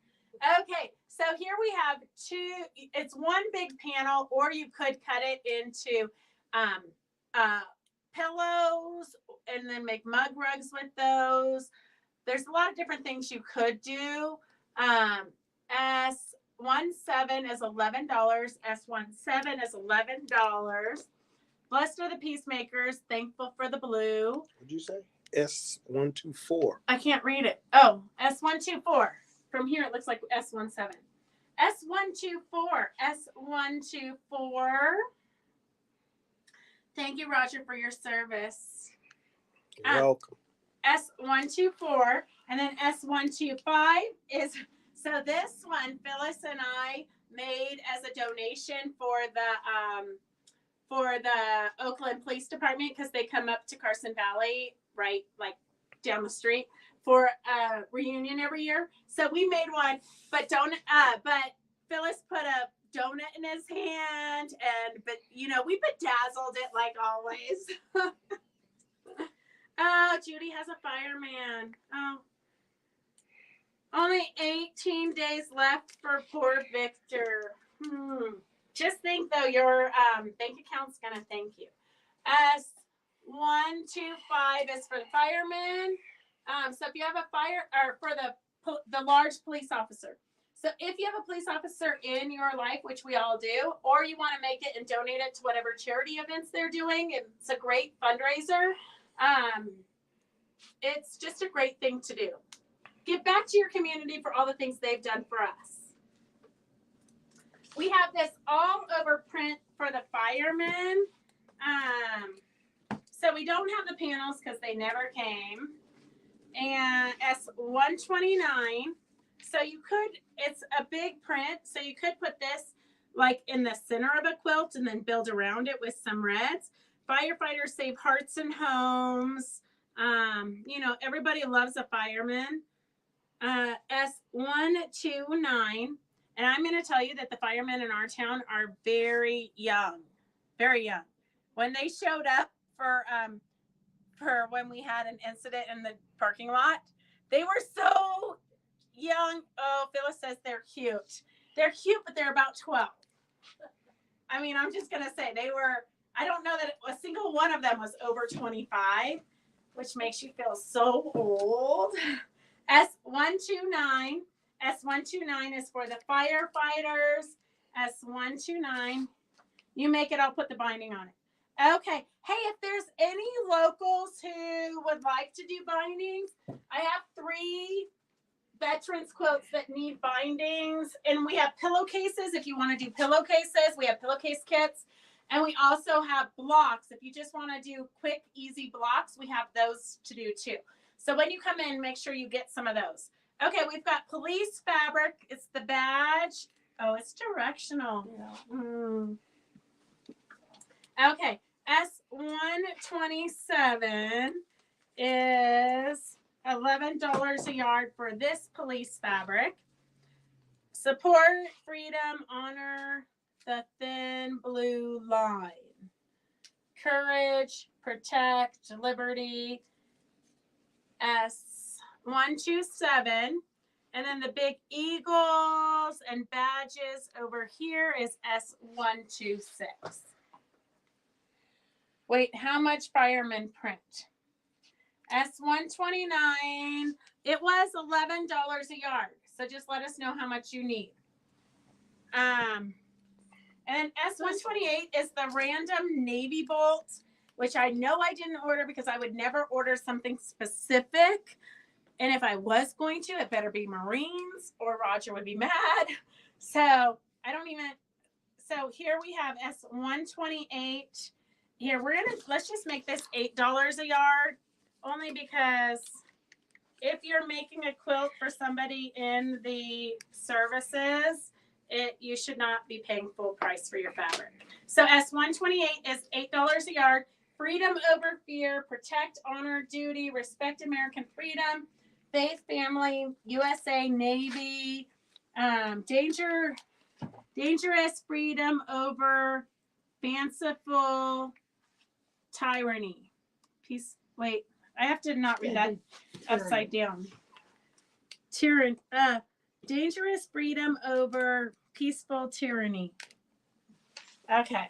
Okay, so here we have 2, it's one big panel, or you could cut it into pillows and then make mug rugs with those. There's a lot of different things you could do. S17 is $11. S17 is $11. Blessed are the peacemakers, thankful for the blue. What'd you say? S124. I can't read it. Oh, S124. From here, it looks like S17. S124. S124. Thank you, Roger, for your service. You're welcome. S124, and then S125 is So this one, Phyllis and I made as a donation for the Oakland Police Department because they come up to Carson Valley, right, like down the street for a reunion every year. So we made one, but Phyllis put a donut in his hand, but we bedazzled it like always. Oh, Judy has a fireman. Oh. Only 18 days left for poor Victor. Just think, though, your bank account's going to thank you. S125 is for the firemen. So if you have a or for the large police officer. So if you have a police officer in your life, which we all do, or you want to make it and donate it to whatever charity events they're doing, it's a great fundraiser. It's just a great thing to do. Give back to your community for all the things they've done for us. We have this all over print for the firemen. So we don't have the panels because they never came. And S129. So it's a big print. So you could put this like in the center of a quilt and then build around it with some reds. Firefighters save hearts and homes. Everybody loves a fireman. S129. And I'm going to tell you that the firemen in our town are very young. Very young. When they showed up for when we had an incident in the parking lot, they were so young. Oh, Phyllis says they're cute. They're cute, but they're about 12. I mean, I'm just going to say I don't know that a single one of them was over 25, which makes you feel so old. S129. S129 is for the firefighters. S129. You make it, I'll put the binding on it. Okay. Hey, if there's any locals who would like to do bindings, I have 3 veterans quilts that need bindings. And we have pillowcases. If you want to do pillowcases, we have pillowcase kits. And we also have blocks. If you just want to do quick, easy blocks, we have those to do too. So when you come in, make sure you get some of those. Okay, we've got police fabric. It's the badge. Oh, it's directional. Yeah. Okay, S127 is $11 a yard for this police fabric. Support, freedom, honor the thin blue line. Courage, protect, liberty. S127. And then the big eagles and badges over here is S126. Wait, how much fireman print? S129. It was $11 a yard. So just let us know how much you need. And then S128 is the random navy bolt, which I know I didn't order because I would never order something specific. And if I was going to, it better be Marines or Roger would be mad. So so here we have S128. Here, let's just make this $8 a yard, only because if you're making a quilt for somebody in the services, you should not be paying full price for your fabric. So S128 is $8 a yard. Freedom over fear, protect, honor, duty, respect American freedom, faith, family, USA, Navy, dangerous freedom over fanciful tyranny. Peace. Wait, I have to not read that upside down. Dangerous freedom over peaceful tyranny. Okay.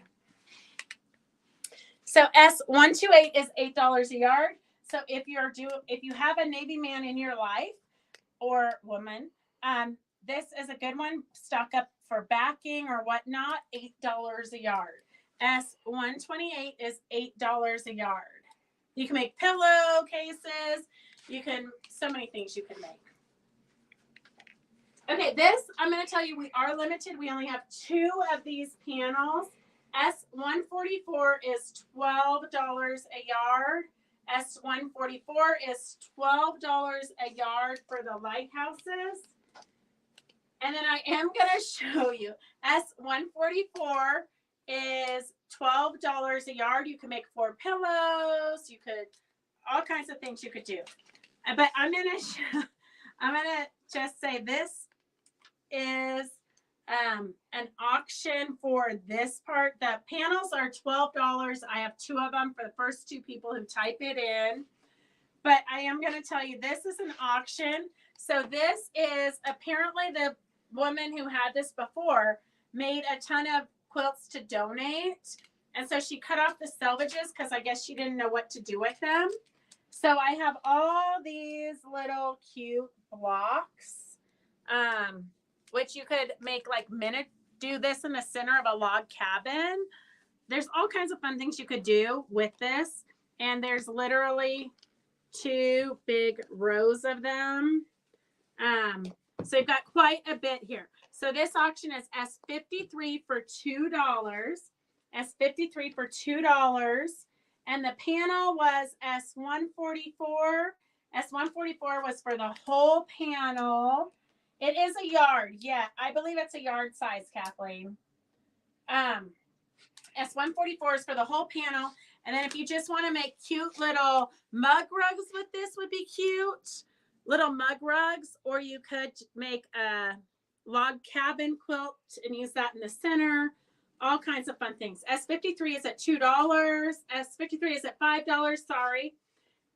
So S128 is $8 a yard. So if you have a Navy man in your life or woman, this is a good one. Stock up for backing or whatnot. $8 a yard. S128 is $8 a yard. You can make pillowcases. So many things you can make. Okay, I'm going to tell you, we are limited. We only have 2 of these panels. S144 is $12 a yard. S144 is $12 a yard for the lighthouses. And then I am going to show you S144 is $12 a yard. You can make 4 pillows. You could, all kinds of things you could do. But I'm going to just say this is an auction for this part. The panels are $12. I have 2 of them for the first 2 people who type it in. But I am going to tell you, this is an auction. So this is apparently the woman who had this before made a ton of quilts to donate. And so she cut off the selvages because I guess she didn't know what to do with them. So I have all these little cute blocks, which you could make like do this in the center of a log cabin. There's all kinds of fun things you could do with this. And there's literally 2 big rows of them. So you've got quite a bit here. So this auction is S53 for $2. S53 for $2. And the panel was S144. S144 was for the whole panel. It is a yard. Yeah, I believe it's a yard size, Kathleen. S144 is for the whole panel. And then if you just want to make cute little mug rugs with this would be cute. Little mug rugs. Or you could make a log cabin quilt and use that in the center. All kinds of fun things. S53 is at $2. S53 is at $5. Sorry.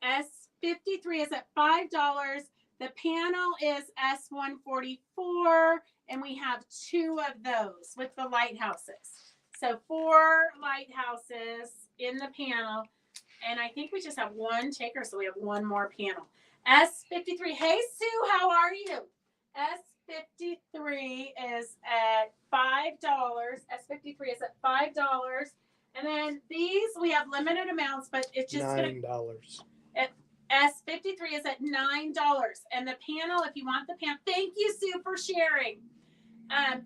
S53 is at $5. The panel is S144. And we have 2 of those with the lighthouses. So 4 lighthouses in the panel. And I think we just have 1 taker, so we have 1 more panel. S53. Hey, Sue, how are you? S53 is at $5. S53 is at $5. And then these, we have limited amounts, but it's just $9. S53 is at $9. And the panel, if you want the panel, thank you, Sue, for sharing.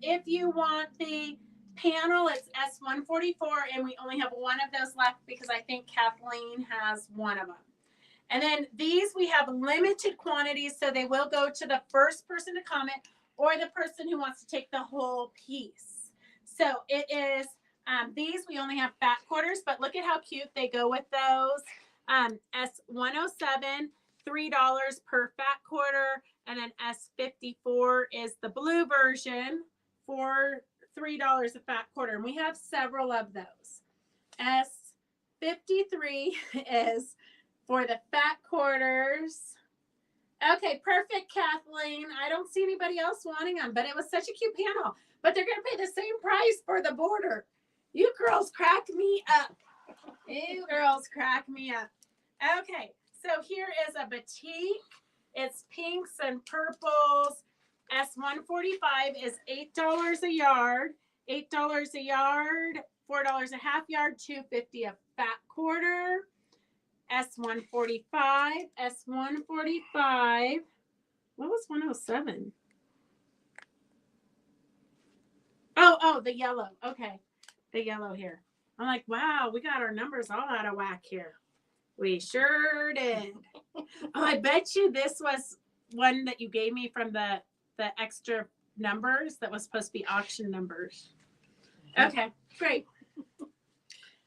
If you want the panel, it's S144, and we only have 1 of those left because I think Kathleen has 1 of them. And then these, we have limited quantities, so they will go to the first person to comment or the person who wants to take the whole piece. So it is, these, we only have fat quarters, but look at how cute they go with those. S107, $3 per fat quarter, and then S54 is the blue version for $3 a fat quarter, and we have several of those. S53 is for the fat quarters. Okay, perfect, Kathleen. I don't see anybody else wanting them, but it was such a cute panel. But they're going to pay the same price for the border. You girls crack me up. You girls crack me up. Okay, so here is a batik. It's pinks and purples. S145 is $8 a yard. $8 a yard, $4 a half yard, $2.50 a fat quarter. S145, S145. What was 107? Oh, the yellow. Okay, the yellow here. I'm like, wow, we got our numbers all out of whack here. We sure did. Oh, I bet you this was one that you gave me from the extra numbers that was supposed to be auction numbers. Okay, great.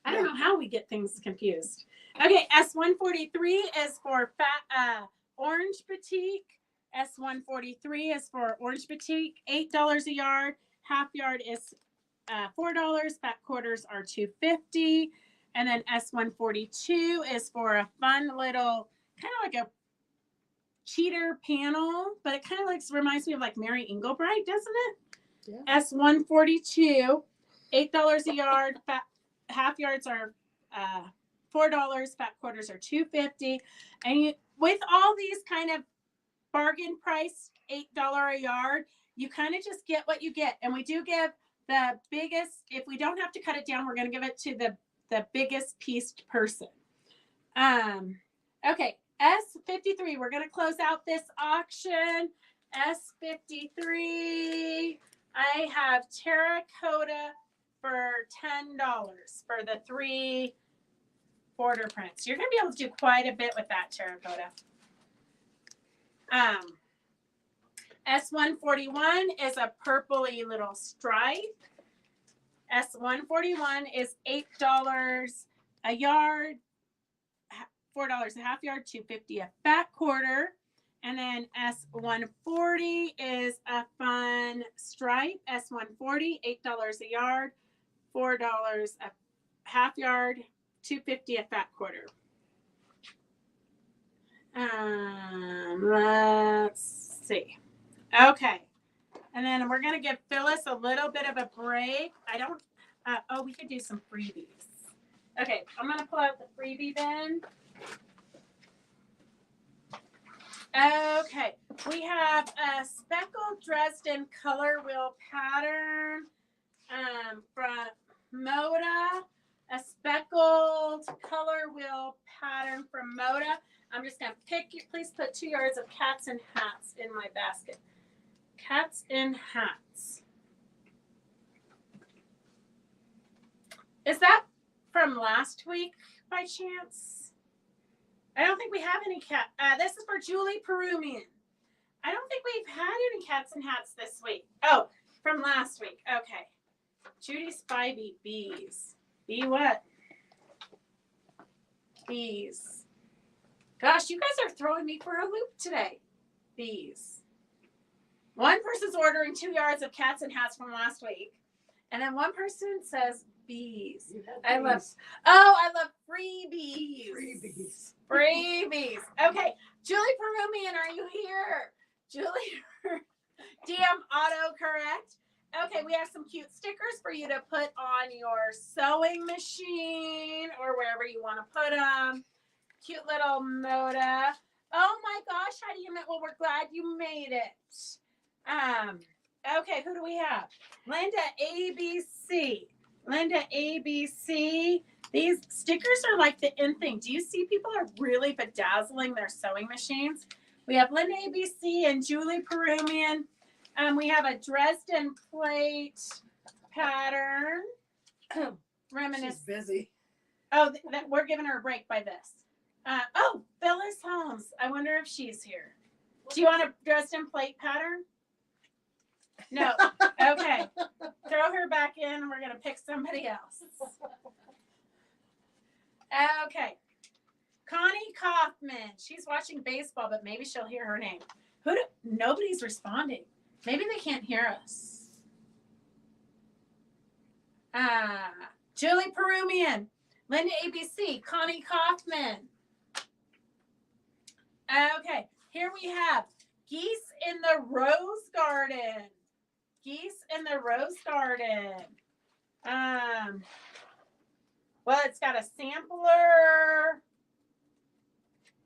I don't know how we get things confused. Okay, S143 is for fat orange batik. S143 is for orange batik. $8 a yard. Half yard is $4. Fat quarters are $2.50. And then S142 is for a fun little, kind of like a cheater panel, but it kind of like reminds me of like Mary Engelbreit, doesn't it? Yeah. S142, $8 a yard. Half yards are $4. Fat quarters are $2.50. And with all these kind of bargain price, $8 a yard, you kind of just get what you get. And we do give the biggest, if we don't have to cut it down, we're going to give it to the biggest pieced person. Okay, S53, we're going to close out this auction. S53, I have terracotta for $10 for the 3 border prints. You're going to be able to do quite a bit with that terracotta. S141 is a purpley little stripe. S141 is $8 a yard, $4 a half yard, $2.50 a fat quarter. And then S140 is a fun stripe. S140, $8 a yard, $4 a half yard, $2.50 a fat quarter. Let's see. Okay. And then we're going to give Phyllis a little bit of a break. We could do some freebies. Okay, I'm going to pull out the freebie bin. Okay, we have a speckled Dresden color wheel pattern from Moda. A speckled color wheel pattern from Moda. I'm just going to pick you. Please put 2 yards of cats and hats in my basket. Cats and hats. Is that from last week by chance? I don't think we have any cat. This is for Julie Perumian. I don't think we've had any cats and hats this week. Oh, from last week. Okay. Judy Spivey, bees. Bee what? Bees. Gosh, you guys are throwing me for a loop today. Bees. One person's ordering 2 yards of cats and hats from last week. And then one person says bees. I love freebies. Freebies. Okay. Julie Perumian, are you here? Julie, DM autocorrect. Okay, we have some cute stickers for you to put on your sewing machine or wherever you want to put them. Cute little Moda. Oh my gosh, Heidi, well, we're glad you made it. Okay, who do we have? Linda ABC. Linda ABC. These stickers are like the in thing. Do you see people are really bedazzling their sewing machines? We have Linda ABC and Julie Perumian. We have a Dresden plate pattern. Reminisce. She's busy. Oh, we're giving her a break by this. Phyllis Holmes. I wonder if she's here. Do you want a Dresden plate pattern? No. Okay. Throw her back in and we're going to pick somebody else. Okay. Connie Kaufman. She's watching baseball, but maybe she'll hear her name. Nobody's responding. Maybe they can't hear us. Julie Perumian. Linda ABC. Connie Kaufman. Okay. Here we have Geese in the Rose Garden. Geese in the Rose Garden. Well, it's got a sampler.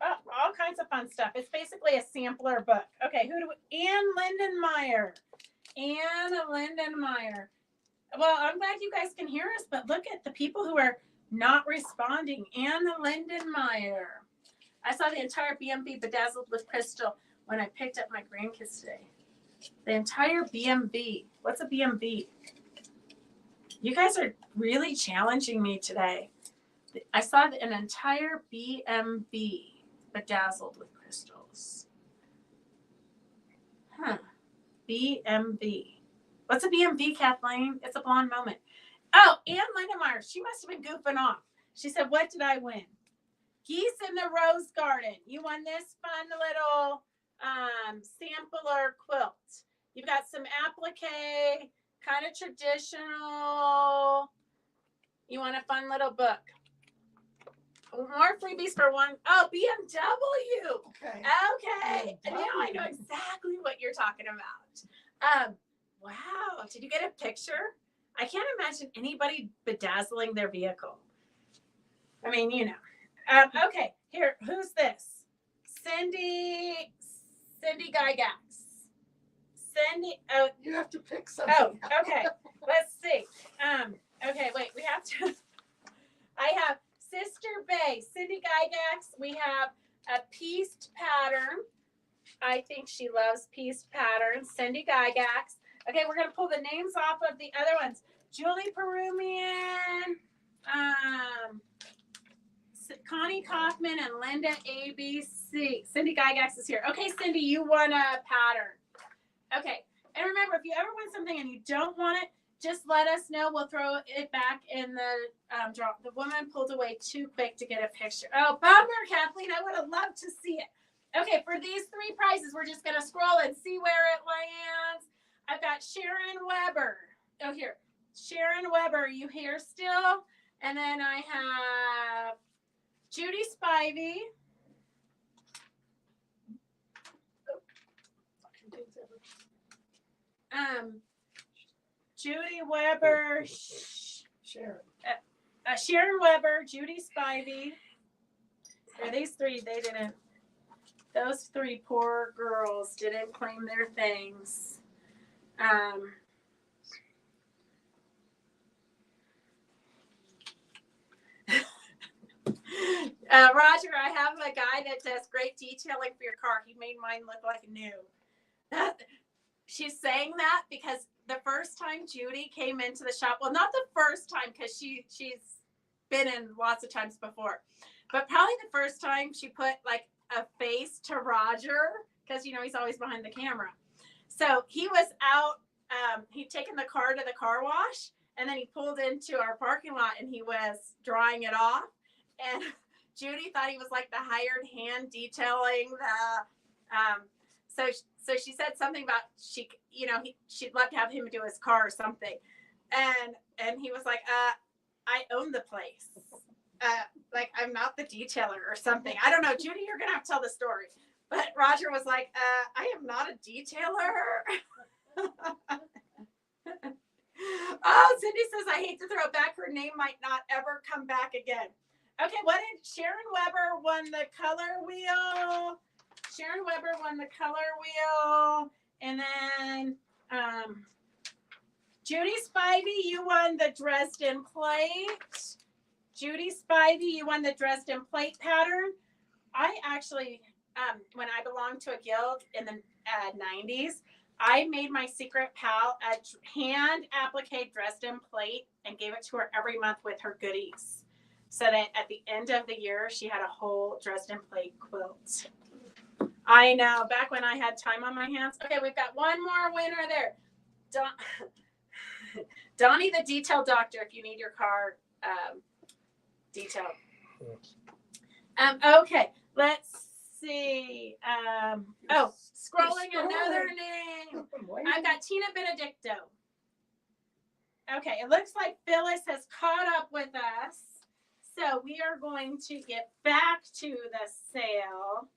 Oh, all kinds of fun stuff. It's basically a sampler book. Okay, Ann Lindenmeyer. Ann Lindenmeyer. Well, I'm glad you guys can hear us, but look at the people who are not responding. Ann Lindenmeyer. I saw the entire BMB bedazzled with crystal when I picked up my grandkids today. The entire BMB. What's a BMB? You guys are really challenging me today. I saw an entire BMB bedazzled with crystals. BMB. What's a BMB, Kathleen? It's a blonde moment. Oh, Ann Lindemeyer. She must have been goofing off. She said, what did I win? Geese in the Rose Garden. You won this fun little sampler quilt. You've got some applique, kind of traditional. You want a fun little book. More freebies for one. Oh, BMW. Okay. Now I know exactly what you're talking about. Wow. Did you get a picture? I can't imagine anybody bedazzling their vehicle. I mean, you know. Okay. Here, who's this? Cindy Gygax. Cindy. Oh, you have to pick something. Oh, okay. Let's see. Okay, wait. We have to. I have Sister Bay, Cindy Gygax. We have a pieced pattern. I think she loves pieced patterns. Cindy Gygax. Okay, we're gonna pull the names off of the other ones. Julie Perumian, Connie Kaufman, and Linda ABC. Cindy Gygax is here. Okay, Cindy, you won a pattern. Okay. And remember, if you ever want something and you don't want it, just let us know. We'll throw it back in the drawer. The woman pulled away too quick to get a picture. Oh, bummer, Kathleen. I would have loved to see it. Okay, for these 3 prizes, we're just going to scroll and see where it lands. I've got Sharon Weber. Oh, here. Sharon Weber, you here still? And then I have Judy Spivey. Judy Weber. Sharon. Sharon Weber, Judy Spivey. Or these 3, they didn't. Those 3 poor girls didn't claim their things. Roger, I have a guy that does great detailing for your car. He made mine look like new. She's saying that because the first time Judy came into the shop, well, not the first time because she's been in lots of times before, but probably the first time she put like a face to Roger because, you know, he's always behind the camera. So he was out, he'd taken the car to the car wash and then he pulled into our parking lot and he was drying it off. And Judy thought he was like the hired hand detailing the, so she said something about she'd love to have him do his car or something. And he was like, I own the place. Like I'm not the detailer or something. I don't know. Judy, you're going to have to tell the story. But Roger was like, I am not a detailer. Oh, Cindy says, I hate to throw it back. Her name might not ever come back again. Okay, what did Sharon Weber won the color wheel? Sharon Weber won the color wheel. And then Judy Spivey, you won the Dresden plate. Judy Spivey, you won the Dresden plate pattern. I actually, when I belonged to a guild in the 90s, I made my secret pal a hand applique Dresden plate and gave it to her every month with her goodies. So that at the end of the year, she had a whole Dresden plate quilt. I know, back when I had time on my hands. Okay, we've got one more winner there. Donnie the Detail Doctor, if you need your car detailed. Okay, let's see. Scrolling another name. I've got Tina Benedicto. Okay, it looks like Phyllis has caught up with us. So we are going to get back to the sale.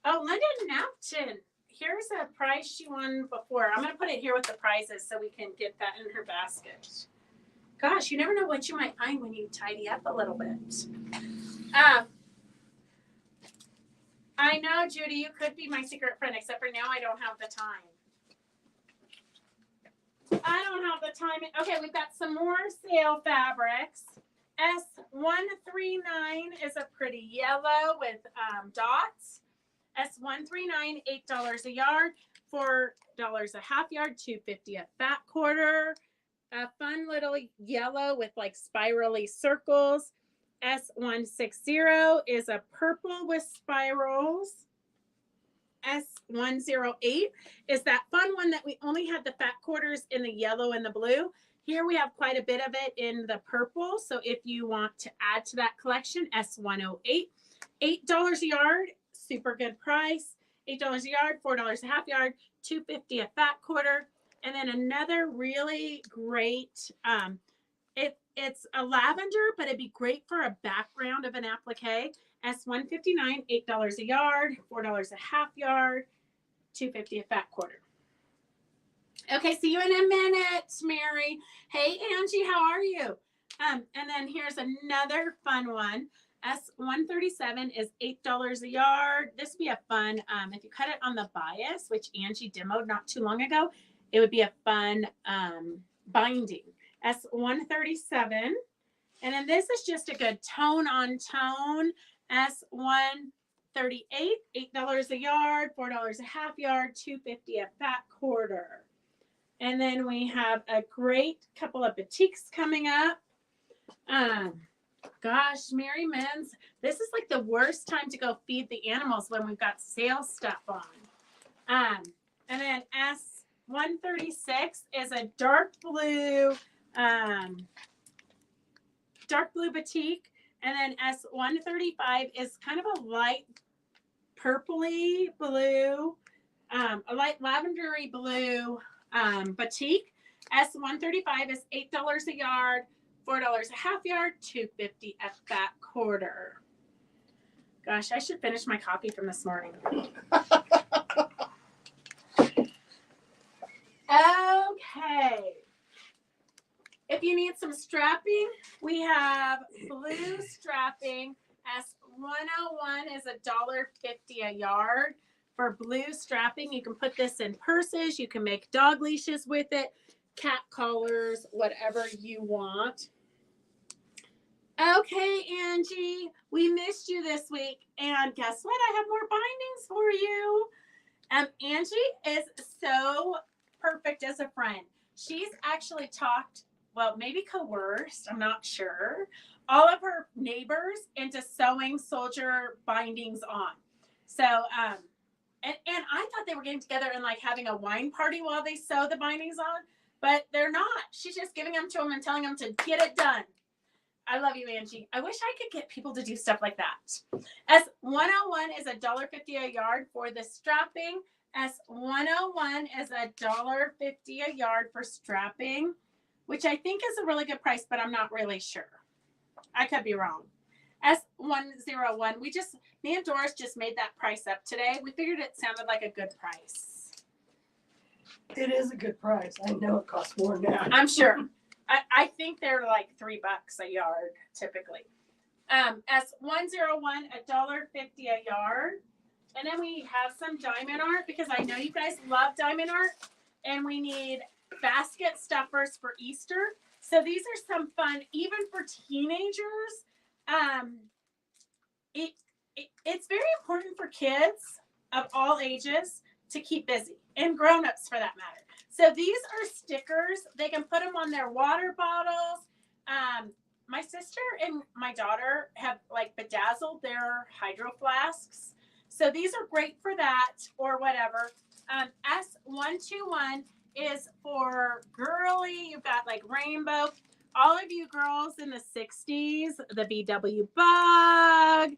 Oh, Linda Napton. Here's a prize she won before. I'm going to put it here with the prizes so we can get that in her basket. Gosh, you never know what you might find when you tidy up a little bit. I know, Judy, you could be my secret friend, except for now I don't have the time. I don't have the time. Okay, we've got some more sale fabrics. S139 is a pretty yellow with dots. S139, $8 a yard, $4 a half yard, $2.50 a fat quarter. A fun little yellow with like spirally circles. S160 is a purple with spirals. S108 is that fun one that we only had the fat quarters in the yellow and the blue. Here we have quite a bit of it in the purple. So if you want to add to that collection, S108, $8 a yard, super good price. $8 a yard, $4 a half yard, $2.50 a fat quarter. And then another really great, it's a lavender, but it'd be great for a background of an applique. S159, $8 a yard, $4 a half yard, $2.50 a fat quarter. Okay, see you in a minute, Mary. Hey, Angie, how are you? And then here's another fun one. S137 is $8 a yard. This would be a fun, if you cut it on the bias, which Angie demoed not too long ago, it would be a fun binding. S137. And then this is just a good tone on tone. S138, $8 a yard, $4 a half yard, $2.50 a fat quarter. And then we have a great couple of batiks coming up. Gosh, Mary Men's, this is like the worst time to go feed the animals when we've got sale stuff on. And then 136 is a dark blue batik. And then S135 is kind of a light purpley blue, a light lavendery blue batik. S135 is $8 a yard, $4 a half yard, $2.50 at that quarter. Gosh, I should finish my coffee from this morning. Okay. If you need some strapping, we have blue strapping. S101 is $1.50 a yard. For blue strapping, you can put this in purses. You can make dog leashes with it, cat collars, whatever you want. Okay, Angie, we missed you this week. And guess what? I have more bindings for you. Angie is so perfect as a friend. She's actually talked, well, maybe coerced, I'm not sure, all of her neighbors into sewing soldier bindings on. So, and I thought they were getting together and like having a wine party while they sew the bindings on, but they're not. She's just giving them to them and telling them to get it done. I love you, Angie. I wish I could get people to do stuff like that. S101 is $1.50 a yard for the strapping. S101 is $1.50 a yard for strapping, which I think is a really good price, but I'm not really sure. I could be wrong. S101, me and Doris just made that price up today. We figured it sounded like a good price. It is a good price. I know it costs more now. I'm sure. I think they're like $3 a yard typically. S101, $1.50 a yard. And then we have some diamond art because I know you guys love diamond art. And we need basket stuffers for Easter. So these are some fun, even for teenagers. It's very important for kids of all ages to keep busy, and grown-ups for that matter. So these are stickers. They can put them on their water bottles. My sister and my daughter have like bedazzled their hydro flasks. So these are great for that or whatever. S121 is for girly. You've got like rainbow. All of you girls in the 60s, the VW bug,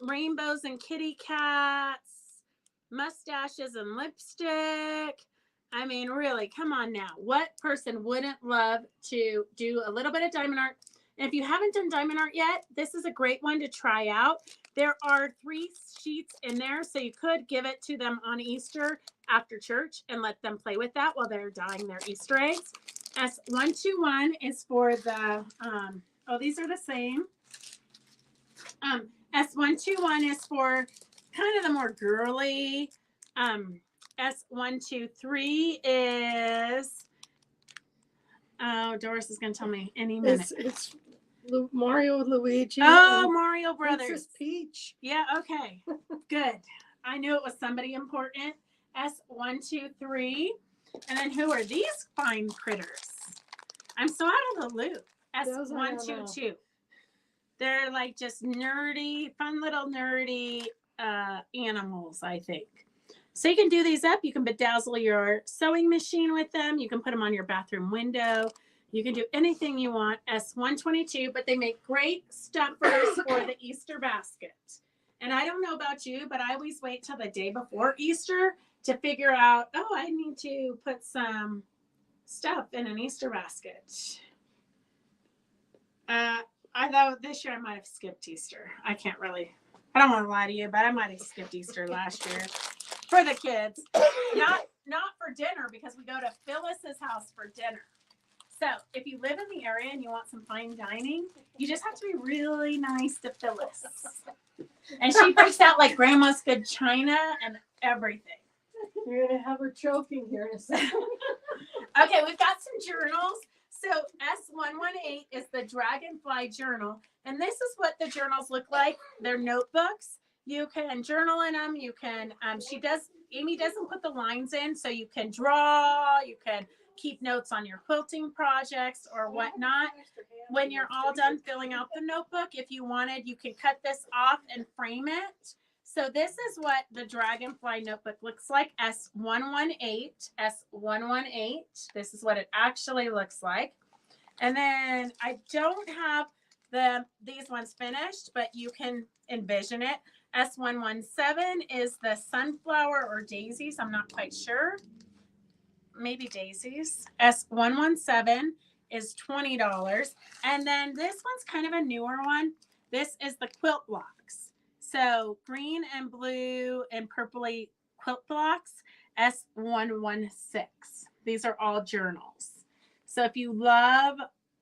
rainbows and kitty cats, mustaches and lipstick. I mean, really, come on now. What person wouldn't love to do a little bit of diamond art? And if you haven't done diamond art yet, this is a great one to try out. There are 3 sheets in there, so you could give it to them on Easter after church and let them play with that while they're dyeing their Easter eggs. S121 is for the, these are the same. S121 is for kind of the more girly. S123 is, Doris is going to tell me any minute. It's Mario, Luigi. Oh, Mario Brothers. Princess Peach. Yeah, okay. Good. I knew it was somebody important. S123. And then who are these fine critters? I'm so out of the loop. S122. They're like just nerdy, fun little nerdy animals, I think. So you can do these up. You can bedazzle your sewing machine with them. You can put them on your bathroom window. You can do anything you want. S122, but they make great stuffers for the Easter basket. And I don't know about you, but I always wait till the day before Easter to figure out, I need to put some stuff in an Easter basket. I thought this year I might have skipped Easter. I don't want to lie to you, but I might have skipped Easter last year for the kids. Not for dinner, because we go to Phyllis's house for dinner. So if you live in the area and you want some fine dining, you just have to be really nice to Phyllis. And she breaks out like grandma's good china and everything. You're going to have her choking here in a second. Okay, we've got some journals. So S118 is the Dragonfly journal. And this is what the journals look like. They're notebooks. You can journal in them. You can, Amy doesn't put the lines in, so you can draw, you can keep notes on your quilting projects or whatnot. When you're all done filling out the notebook, if you wanted, you can cut this off and frame it. So this is what the Dragonfly notebook looks like. S118, S118. This is what it actually looks like. And then I don't have these ones finished, but you can envision it. S117 is the sunflower or daisies. I'm not quite sure. Maybe daisies. S117 is $20. And then this one's kind of a newer one. This is the quilt blocks. So green and blue and purpley quilt blocks, S116. These are all journals. So if you love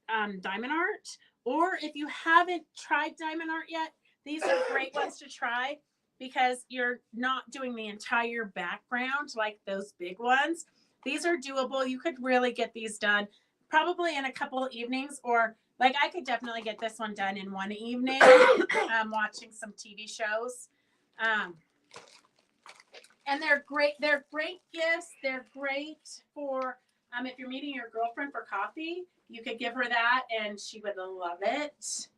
diamond art, or if you haven't tried diamond art yet, these are great ones to try because you're not doing the entire background like those big ones. These are doable. You could really get these done probably in a couple of evenings, or like I could definitely get this one done in one evening watching some TV shows. And they're great. They're great gifts. They're great for if you're meeting your girlfriend for coffee, you could give her that and she would love it.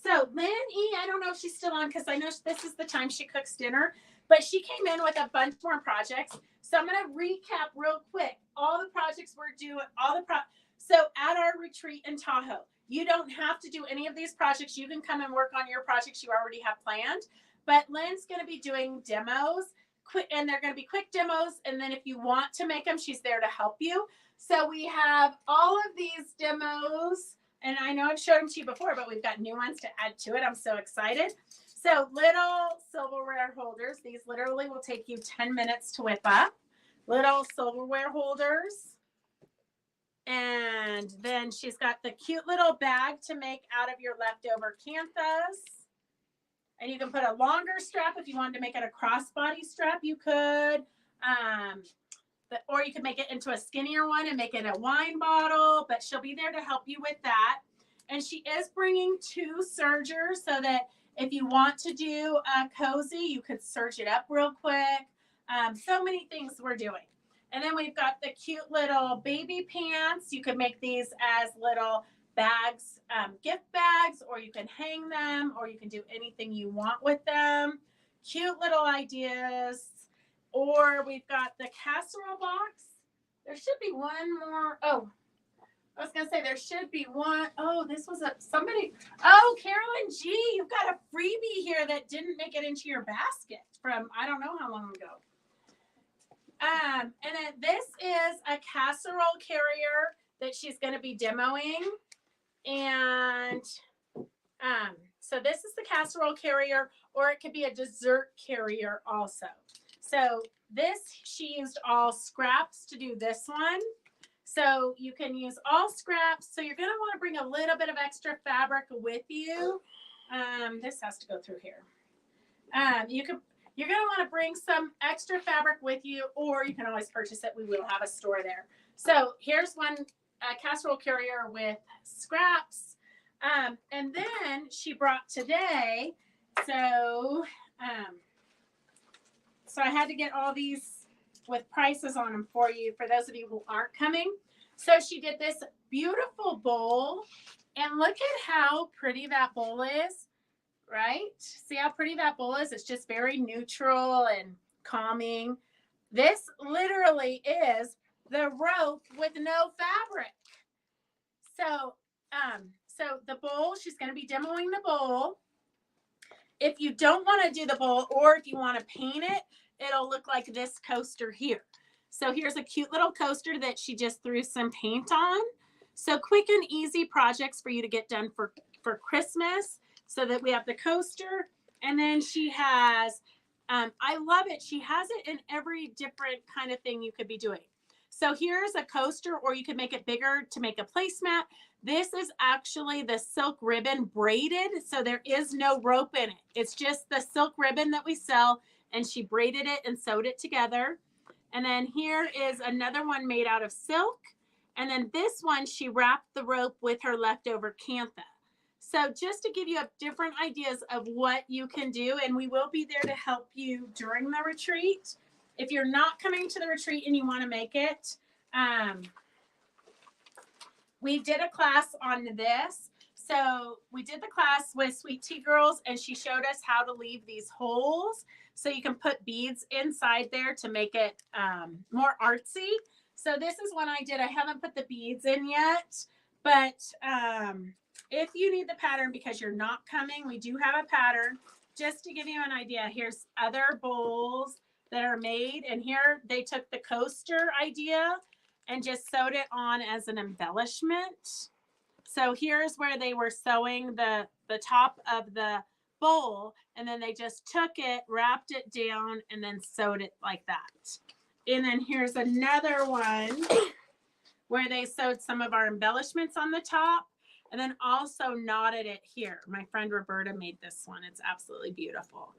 So Lynn E, I don't know if she's still on because I know this is the time she cooks dinner, but she came in with a bunch more projects. So I'm going to recap real quick all the projects we're doing, so at our retreat in Tahoe, you don't have to do any of these projects. You can come and work on your projects you already have planned, but Lynn's going to be doing demos, and they're going to be quick demos. And then if you want to make them, she's there to help you. So we have all of these demos, and I know I've showed them to you before, but we've got new ones to add to it. I'm so excited. So little silverware holders. These literally will take you 10 minutes to whip up. Little silverware holders. And then she's got the cute little bag to make out of your leftover canthas. And you can put a longer strap if you wanted to make it a crossbody strap, you could. Or you could make it into a skinnier one and make it a wine bottle, but she'll be there to help you with that. And she is bringing 2 sergers so that if you want to do a cozy, you could serge it up real quick. So many things we're doing. And then we've got the cute little baby pants. You could make these as little bags, gift bags, or you can hang them, or you can do anything you want with them. Cute little ideas. Or we've got the casserole box. There should be one more. Oh, I was going to say there should be one. Oh, this was somebody. Oh, Carolyn G, you've got a freebie here that didn't make it into your basket from I don't know how long ago. And then this is a casserole carrier that she's going to be demoing. And so this is the casserole carrier, or it could be a dessert carrier also. So this, she used all scraps to do this one. So you can use all scraps. So you're going to want to bring a little bit of extra fabric with you. This has to go through here. You're going to want to bring some extra fabric with you, or you can always purchase it. We will have a store there. So here's one casserole carrier with scraps. And then she brought today, so I had to get all these with prices on them for you, for those of you who aren't coming. So she did this beautiful bowl, and look at how pretty that bowl is, right? See how pretty that bowl is? It's just very neutral and calming. This literally is the rope with no fabric. So the bowl, she's going to be demoing the bowl. If you don't want to do the bowl, or if you want to paint it, it'll look like this coaster here. So here's a cute little coaster that she just threw some paint on. So quick and easy projects for you to get done for Christmas, so that we have the coaster. And then she has, I love it. She has it in every different kind of thing you could be doing. So here's a coaster, or you could make it bigger to make a placemat. This is actually the silk ribbon braided, so there is no rope in it. It's just the silk ribbon that we sell, and she braided it and sewed it together. And then here is another one made out of silk. And then this one, she wrapped the rope with her leftover cantha. So just to give you different ideas of what you can do, and we will be there to help you during the retreat. If you're not coming to the retreat and you want to make it, we did a class on this. So we did the class with Sweet Tea Girls, and she showed us how to leave these holes so you can put beads inside there to make it more artsy. So this is one I did. I haven't put the beads in yet, but if you need the pattern because you're not coming, we do have a pattern. Just to give you an idea, here's other bowls that are made, and here they took the coaster idea and just sewed it on as an embellishment. So here's where they were sewing the top of the bowl, and then they just took it, wrapped it down, and then sewed it like that. And then here's another one where they sewed some of our embellishments on the top and then also knotted it here. My friend Roberta made this one. It's absolutely beautiful.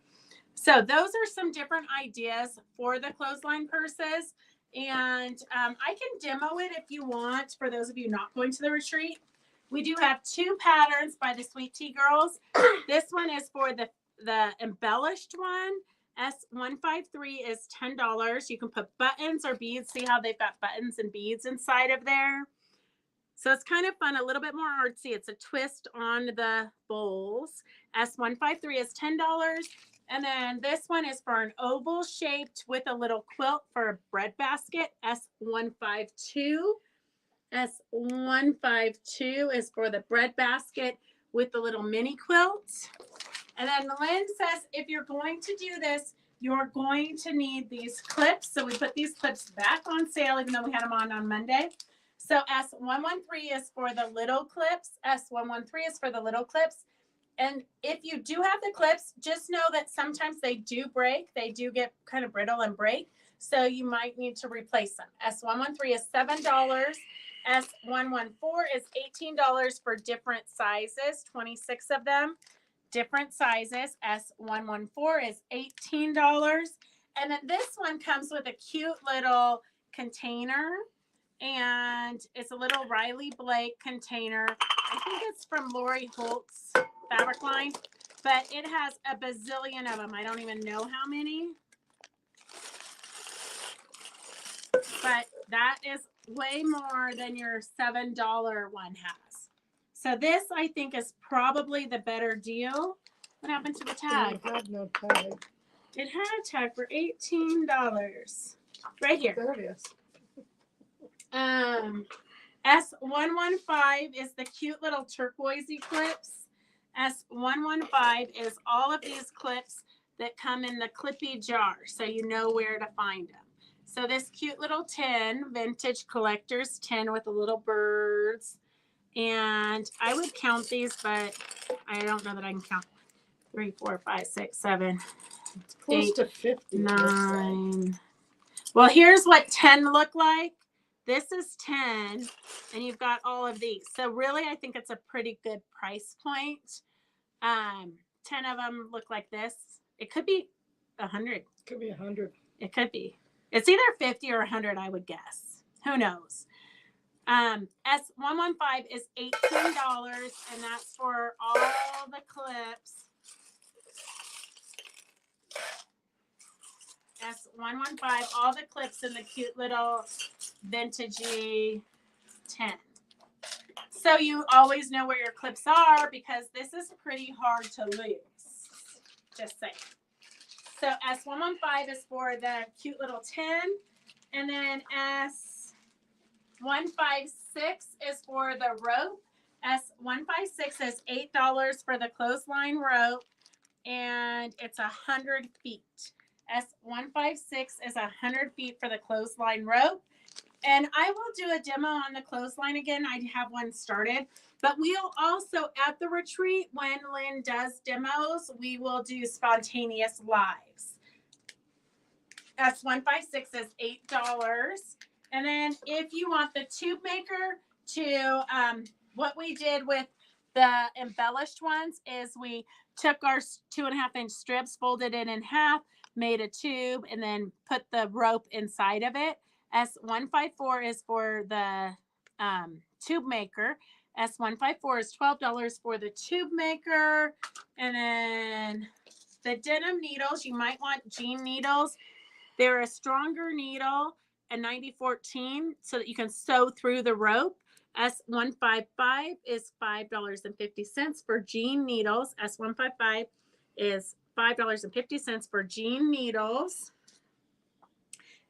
So those are some different ideas for the clothesline purses. And I can demo it if you want, for those of you not going to the retreat. We do have two patterns by the Sweet Tea Girls. This one is for the embellished one. S153 is $10. You can put buttons or beads. See how they've got buttons and beads inside of there. So it's kind of fun, a little bit more artsy. It's a twist on the bowls. S153 is $10. And then this one is for an oval shaped with a little quilt for a bread basket. S152. S152 is for the bread basket with the little mini quilt. And then Lynn says, if you're going to do this, you're going to need these clips. So we put these clips back on sale, even though we had them on Monday. So S113 is for the little clips. S113 is for the little clips. And if you do have the clips, just know that sometimes they do break. They do get kind of brittle and break. So you might need to replace them. S113 is $7. S114 is $18 for different sizes, 26 of them. Different sizes. S114 is $18. And then this one comes with a cute little container. And it's a little Riley Blake container. I think it's from Lori Holt's fabric line. But it has a bazillion of them. I don't even know how many. But that is way more than your $7 one has. So this, I think, is probably the better deal. What happened to the tag? It had no tag. It had a tag for $18. Right here. There it is. S115 is the cute little turquoisey clips. S115 is all of these clips that come in the clippy jar, so you know where to find them. So this cute little tin, vintage collector's tin with the little birds. And I would count these, but I don't know that I can count. 3, 4, 5, 6, 7, It's close 8, to 50. 9. Well, here's what 10 look like. This is 10, and you've got all of these. So really, I think it's a pretty good price point. 10 of them look like this. It could be 100. Could be 100. It could be. It's either 50 or 100, I would guess. Who knows? S115 is $18, and that's for all the clips. S115, all the clips in the cute little vintagey tin. So you always know where your clips are because this is pretty hard to lose. Just saying. So S115 is for the cute little tin. And then S156 is for the rope. S156 is $8 for the clothesline rope. And it's 100 feet. S156 is 100 feet for the clothesline rope. And I will do a demo on the clothesline again. I have one started. But we'll also, at the retreat, when Lynn does demos, we will do spontaneous lives. S156 is $8. And then if you want the tube maker to, what we did with the embellished ones is we took our 2.5-inch strips, folded it in half, made a tube, and then put the rope inside of it. S154 is for the tube maker. S154 is $12 for the tube maker. And then the denim needles, you might want jean needles. They're a stronger needle, a 90-14, so that you can sew through the rope. S155 is $5.50 for jean needles. S155 is $5.50 for jean needles.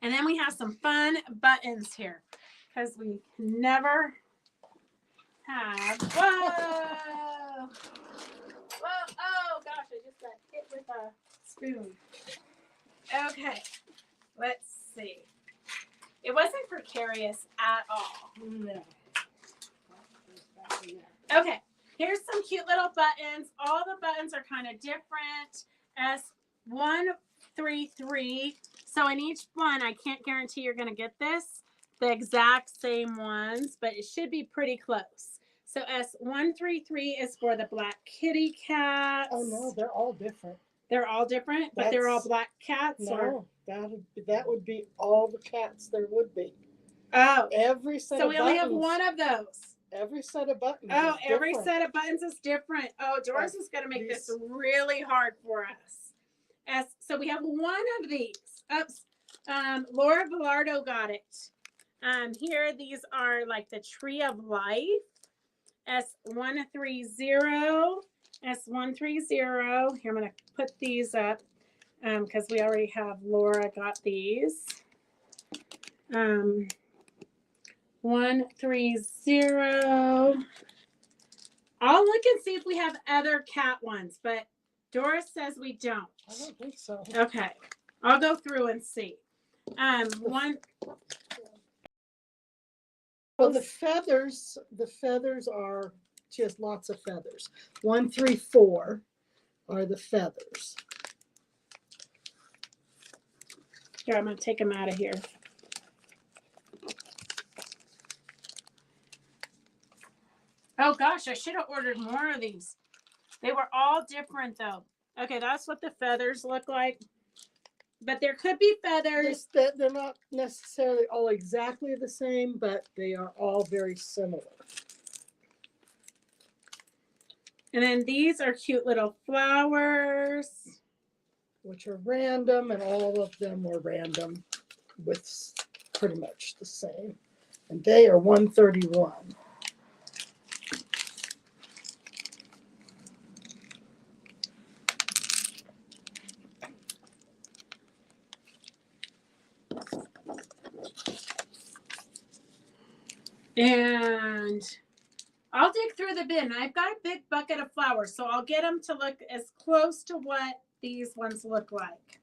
And then we have some fun buttons here because we never have. Whoa! Whoa! Oh gosh, I just got hit with a spoon. Okay, let's see. It wasn't precarious at all. No. Okay, here's some cute little buttons. All the buttons are kind of different. S133. So in each one, I can't guarantee you're going to get the exact same ones, but it should be pretty close. So S133 is for the black kitty cats. Oh no, they're all different. They're all different, but they're all black cats? No, that would be all the cats there would be. Oh. Every set so of we buttons. only have one of those. Every set of buttons. Oh, is every different. set of buttons is different. Oh, Doris is going to make this really hard for us. So we have one of these. Oops. Laura Villardo got it. Here, these are like the Tree of Life. S130. S130. Here, I'm going to put these up because we already have Laura got these. 130. I'll look and see if we have other cat ones, but Doris says we don't. I don't think so. Okay, I'll go through and see. Well, the feathers are, she has lots of feathers. 134 are the feathers. Here, I'm going to take them out of here. Oh gosh, I should have ordered more of these. They were all different though. Okay, that's what the feathers look like. But there could be feathers. They're not necessarily all exactly the same, but they are all very similar. And then these are cute little flowers. Which are random, and all of them were random with pretty much the same. And they are 131. And I'll dig through the bin. I've got a big bucket of flowers, so I'll get them to look as close to what these ones look like.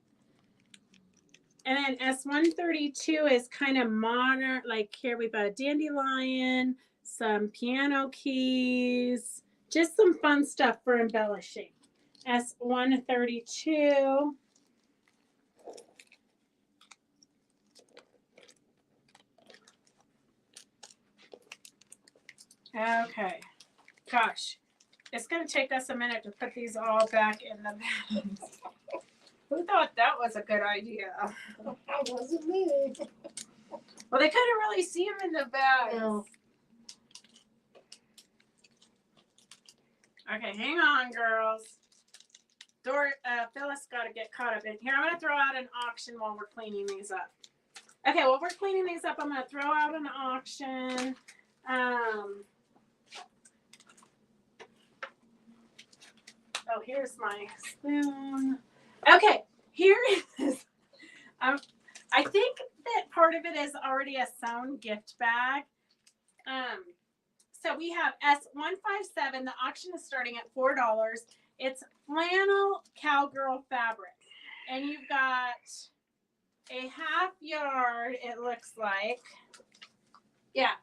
And then S132 is kind of modern. Like here we've got a dandelion, some piano keys, just some fun stuff for embellishing. S132. Okay, gosh, it's going to take us a minute to put these all back in the bags. Who thought that was a good idea? That wasn't me. Well, they couldn't really see them in the bags. No. Okay, hang on, girls. Phyllis got to get caught up in here. I'm going to throw out an auction while we're cleaning these up. Okay, while we're cleaning these up, I'm going to throw out an auction. Oh, here's my spoon. Okay, here is, I think that part of it is already a sewn gift bag. So we have S157. The auction is starting at $4. It's flannel cowgirl fabric. And you've got a half yard, it looks like. Yeah,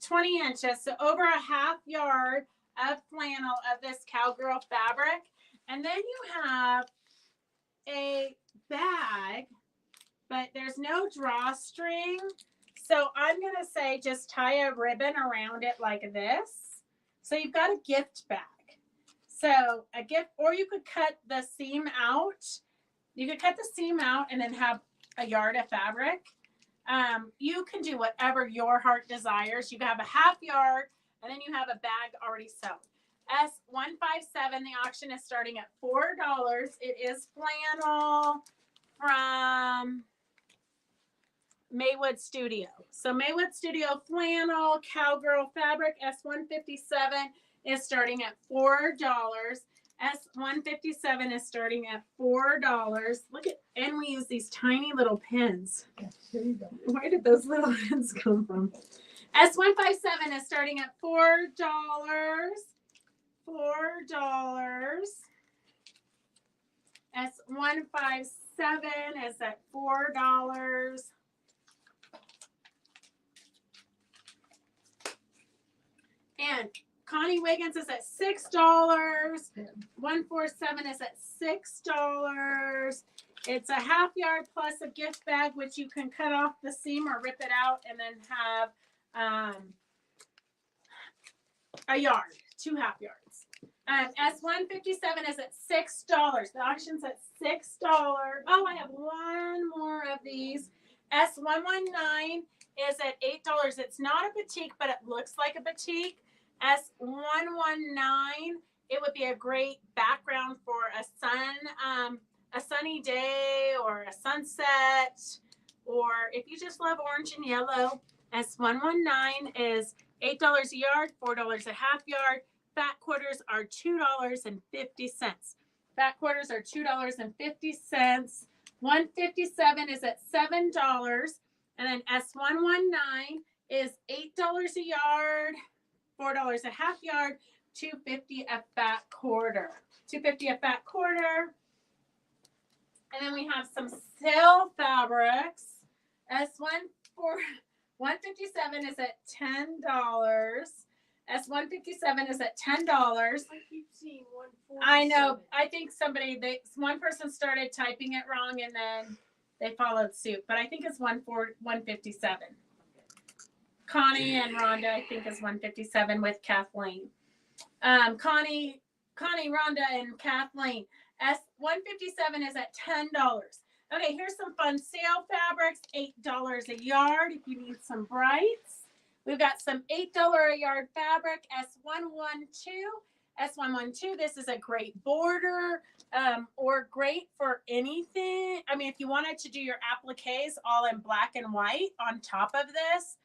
20 inches. So over a half yard of flannel of this cowgirl fabric. And then you have a bag, but there's no drawstring. So I'm going to say just tie a ribbon around it like this. So you've got a gift bag. So a gift, or you could cut the seam out. You could cut the seam out and then have a yard of fabric. You can do whatever your heart desires. You can have a half yard and then you have a bag already sewn. S157, the auction is starting at $4. It is flannel from Maywood Studio. So Maywood Studio flannel, cowgirl fabric, S157 is starting at $4. S157 is starting at $4. Look at, and we use these tiny little pins. Here you go. Where did those little pins come from? S157 is starting at $4. $4. S157 is at $4. And Connie Wiggins is at $6. 147 is at $6. It's a half yard plus a gift bag, which you can cut off the seam or rip it out and then have a yard, 2 half yards. S157 is at $6. The auction's at $6. Oh, I have one more of these. S119 is at $8. It's not a batik, but it looks like a batik. S119, it would be a great background for a sunny day or a sunset, or if you just love orange and yellow. S119 is $8 a yard, $4 a half yard. Fat quarters are $2.50. Fat quarters are $2.50. 157 is at $7. And then S119 is $8 a yard, $4 a half yard, $2.50 a fat quarter. $2.50 a fat quarter. And then we have some sale fabrics. S157 is at $10. S157 is at $10. I keep seeing 147. I know. I think one person started typing it wrong and then they followed suit. But I think it's 157. Connie and Rhonda, I think, is 157 with Kathleen. Connie, Rhonda, and Kathleen. S157 is at $10. Okay, here's some fun sale fabrics. $8 a yard if you need some brights. We've got some $8 a yard fabric, S112. This is a great border or great for anything. I mean, if you wanted to do your appliques all in black and white on top of this,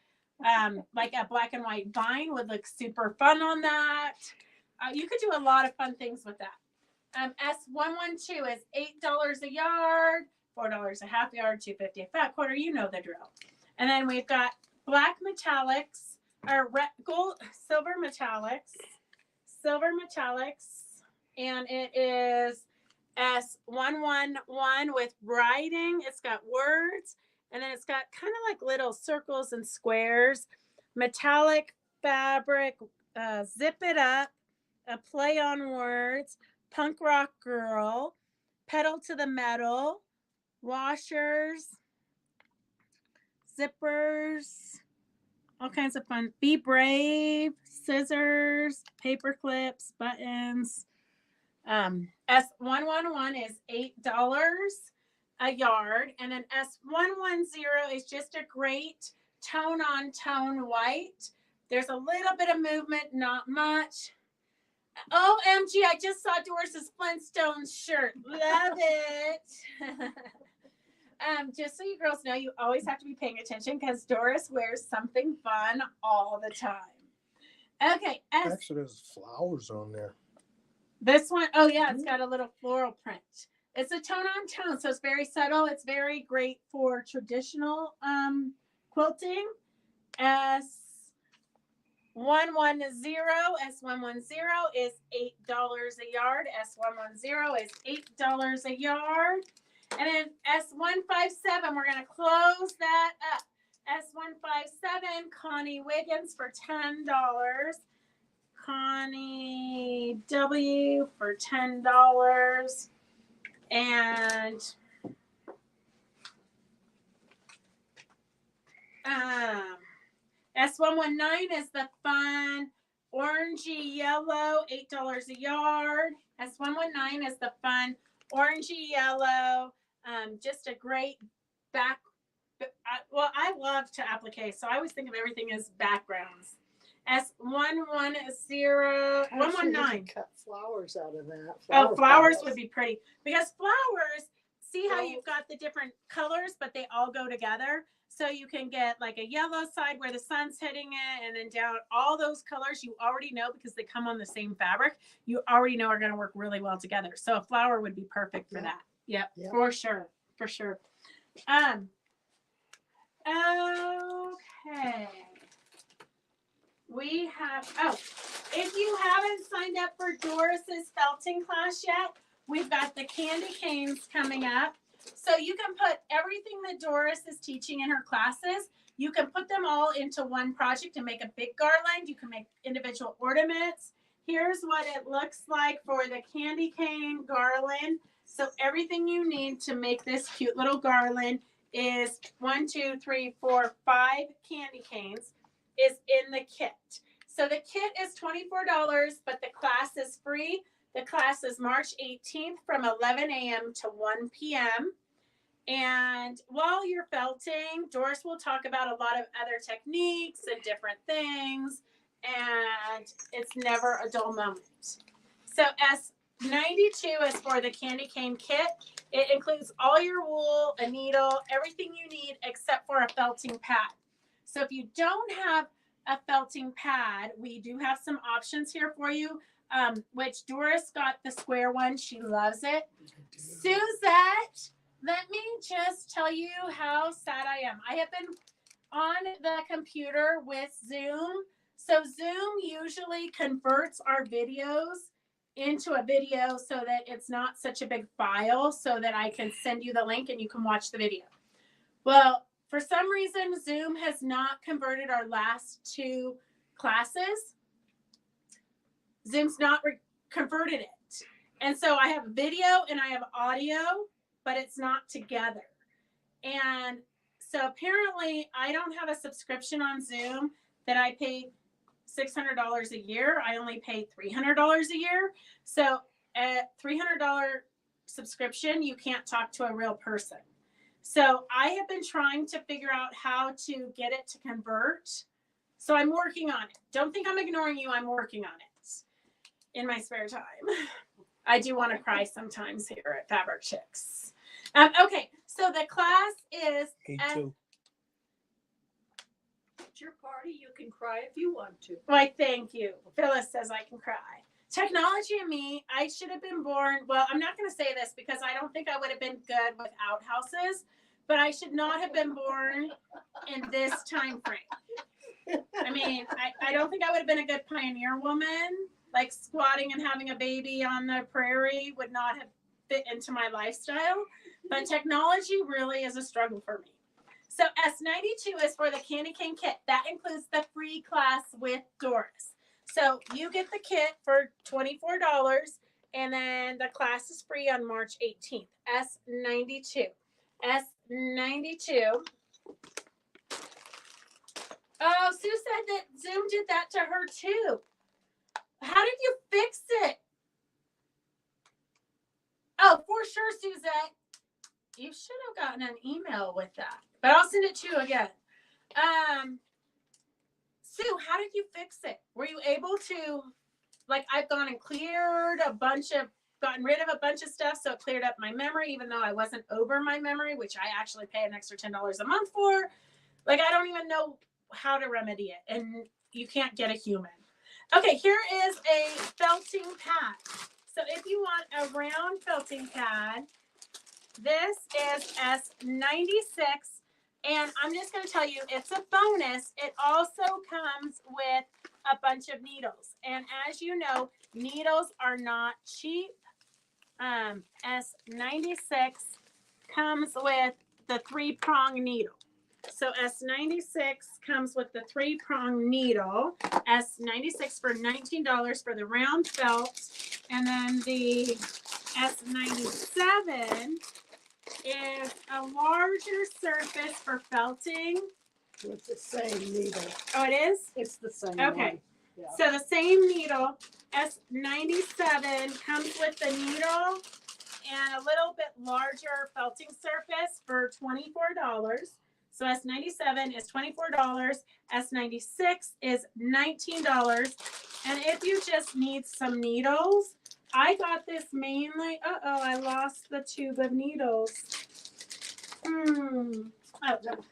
like a black and white vine would look super fun on that. You could do a lot of fun things with that. S112 is $8 a yard, $4 a half yard, $2.50 a fat quarter. You know the drill. And then we've got black metallics, or silver metallics, and it is S111 with writing. It's got words, and then it's got kind of like little circles and squares. Metallic fabric, zip it up, a play on words, punk rock girl, pedal to the metal, washers, zippers, all kinds of fun. Be brave, scissors, paper clips, buttons. S111 is $8 a yard, and then S110 is just a great tone on tone white. There's a little bit of movement, not much. OMG, I just saw Doris's Flintstones shirt. Love it. Just so you girls know, you always have to be paying attention because Doris wears something fun all the time. Okay. Actually, there's flowers on there. This one, oh yeah, it's got a little floral print. It's a tone on tone, so it's very subtle. It's very great for traditional quilting. S110 is $8 a yard. S110 is $8 a yard. And then S157, we're going to close that up. S157, Connie Wiggins for $10. Connie W for $10. And S119 is the fun orangey yellow, $8 a yard. S119 is the fun orangey yellow, just a great back. Well, I love to applique, so I always think of everything as backgrounds. S110, 119. Cut flowers out of that. Flowers would be pretty because flowers. See how you've got the different colors, but they all go together. So you can get like a yellow side where the sun's hitting it, and then down all those colors you already know because they come on the same fabric. You already know are going to work really well together. So a flower would be perfect for that. Yep, for sure, for sure. Okay. We have, if you haven't signed up for Doris's felting class yet, we've got the candy canes coming up. So you can put everything that Doris is teaching in her classes, you can put them all into one project and make a big garland. You can make individual ornaments. Here's what it looks like for the candy cane garland. So everything you need to make this cute little garland is 1, 2, 3, 4, 5 candy canes is in the kit. So the kit is $24, but the class is free. The class is March 18th from 11 a.m. to 1 p.m. And while you're felting, Doris will talk about a lot of other techniques and different things, and it's never a dull moment. So S92 is for the candy cane kit. It includes all your wool, a needle, everything you need except for a felting pad. So if you don't have a felting pad, we do have some options here for you, which Doris got the square one. She loves it. Suzette, let me just tell you how sad I am. I have been on the computer with Zoom. So Zoom usually converts our videos into a video so that it's not such a big file so that I can send you the link and you can watch the video. Well, for some reason, Zoom has not converted our last 2 classes. Zoom's not converted it. And so I have video and I have audio, but it's not together. And so apparently I don't have a subscription on Zoom that I pay $600 a year. I only pay $300 a year. So at $300 subscription, you can't talk to a real person. So I have been trying to figure out how to get it to convert. So I'm working on it. Don't think I'm ignoring you. I'm working on it in my spare time. I do want to cry sometimes here at Fabric Chicks. Okay, so the class is... Me too. It's your party. You can cry if you want to. Why, thank you. Phyllis says I can cry. Technology and me, I should have been born... Well, I'm not going to say this because I don't think I would have been good without houses, but I should not have been born in this time frame. I mean, I don't think I would have been a good pioneer woman. Like squatting and having a baby on the prairie would not have fit into my lifestyle. But technology really is a struggle for me. So S92 is for the candy cane kit. That includes the free class with Doris. So you get the kit for $24, and then the class is free on March 18th. S92. S92. Oh, Sue said that Zoom did that to her too. How did you fix it? Oh, for sure, Suzette. You should have gotten an email with that. But I'll send it to you again. Sue, how did you fix it? Were you able to, like, I've gone and gotten rid of a bunch of stuff, so it cleared up my memory, even though I wasn't over my memory, which I actually pay an extra $10 a month for. Like, I don't even know how to remedy it, and you can't get a human. Okay, here is a felting pad. So if you want a round felting pad, this is S96. And I'm just going to tell you, it's a bonus. It also comes with a bunch of needles. And as you know, needles are not cheap. S96 comes with the 3-prong needle. So S96 comes with the 3-prong needle. S96 for $19 for the round felt. And then the S97 is a larger surface for felting. With the same needle. Oh, it is? It's the same Okay. one. Yeah. So the same needle, S97, comes with the needle and a little bit larger felting surface for $24. So S97 is $24. S96 is $19. And if you just need some needles, I got this mainly, I lost the tube of needles. Oh, no.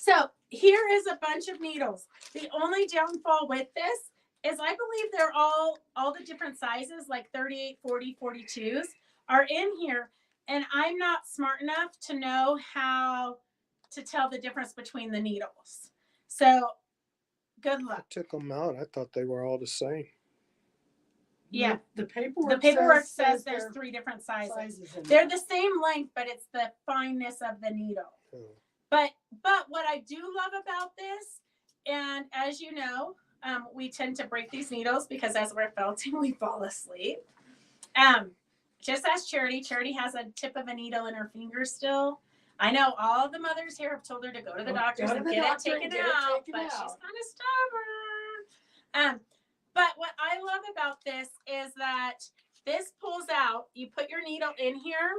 So here is a bunch of needles. The only downfall with this is I believe they're all the different sizes, like 38, 40, 42s are in here. And I'm not smart enough to know how to tell the difference between the needles. So good I luck. took them out. I thought they were all the same. Yeah. The paperwork, The paperwork says there's 3 different sizes. in They're the same length, but it's the fineness of the needle. Oh. But what I do love about this, and as you know, we tend to break these needles because as we're felting, we fall asleep. Just ask Charity. Charity has a tip of a needle in her finger still. I know all the mothers here have told her to go to the doctors and get it taken out, but she's kind of stubborn. But what I love about this is that this pulls out. You put your needle in here,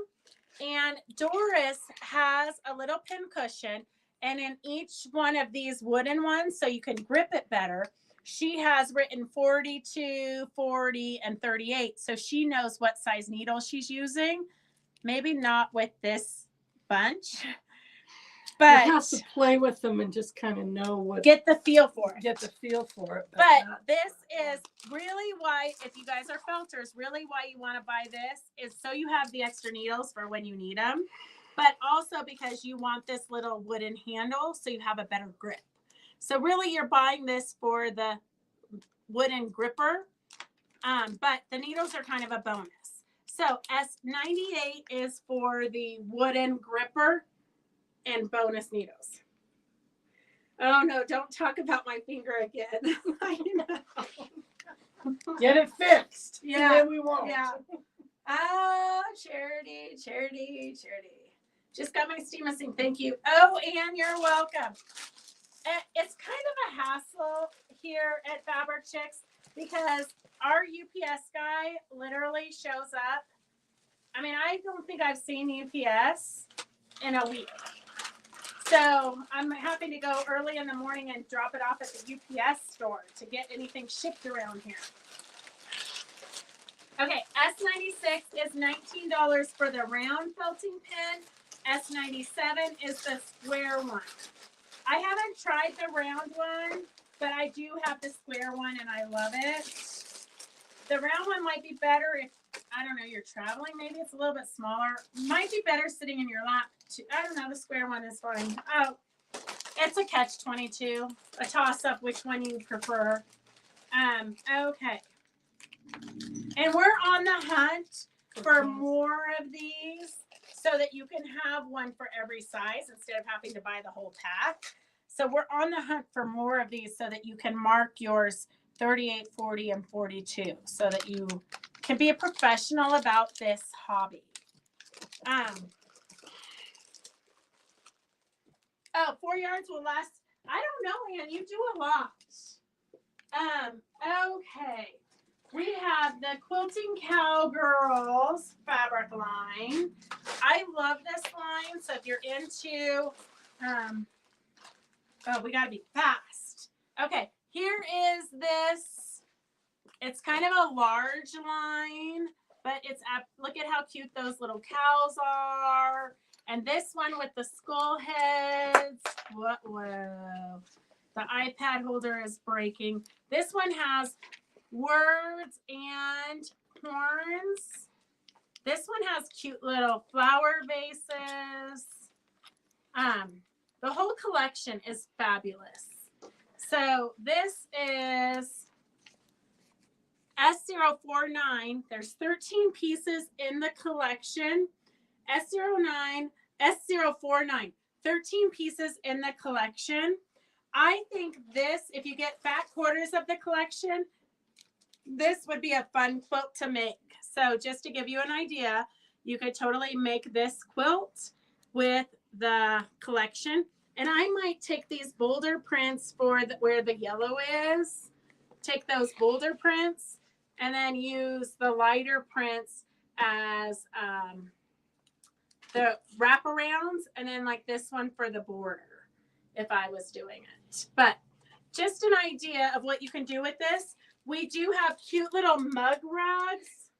and Doris has a little pin cushion, and in each one of these wooden ones, so you can grip it better, she has written 42, 40, and 38. So she knows what size needle she's using. Maybe not with this bunch, but you have to play with them and just kind of know what. get the feel for it. Get the feel for it. But this is really why, if you guys are felters, really why you want to buy this is so you have the extra needles for when you need them, but also because you want this little wooden handle so you have a better grip. So really you're buying this for the wooden gripper, but the needles are kind of a bonus. So S98 is for the wooden gripper and bonus needles. Oh no, don't talk about my finger again. I know. Get it fixed. Yeah. Then we won't. Yeah. Oh, Charity. Just got my steam missing. Thank you. Oh, Ann, you're welcome. It's kind of a hassle here at Fabric Chicks because our UPS guy literally shows up. I mean, I don't think I've seen UPS in a week. So I'm having to go early in the morning and drop it off at the UPS store to get anything shipped around here. Okay, S96 is $19 for the round felting pin. S97 is the square one. I haven't tried the round one, but I do have the square one and I love it. The round one might be better if, I don't know, you're traveling. Maybe it's a little bit smaller. Might be better sitting in your lap. I don't know. The square one is fine. Oh, it's a catch-22. A toss-up, which one you prefer. Okay. And we're on the hunt for more of these so that you can have one for every size instead of having to buy the whole pack. So we're on the hunt for more of these so that you can mark yours 38, 40, and 42 so that you can be a professional about this hobby. 4 yards will last. I don't know, Ann. You do a lot. Okay. We have the Quilting Cowgirls fabric line. I love this line. So if you're into, we got to be fast. Okay. Here is this. It's kind of a large line, but it's look at how cute those little cows are. And this one with the skull heads. Whoa. The iPad holder is breaking. This one has words and horns. This one has cute little flower vases. The whole collection is fabulous. So this is S049. There's 13 pieces in the collection. S049, 13 pieces in the collection. I think this, if you get fat quarters of the collection, this would be a fun quilt to make. So just to give you an idea, you could totally make this quilt with the collection. And I might take these boulder prints for where the yellow is, take those boulder prints, and then use the lighter prints as the wraparounds, and then like this one for the border if I was doing it. But just an idea of what you can do with this. We do have cute little mug rugs,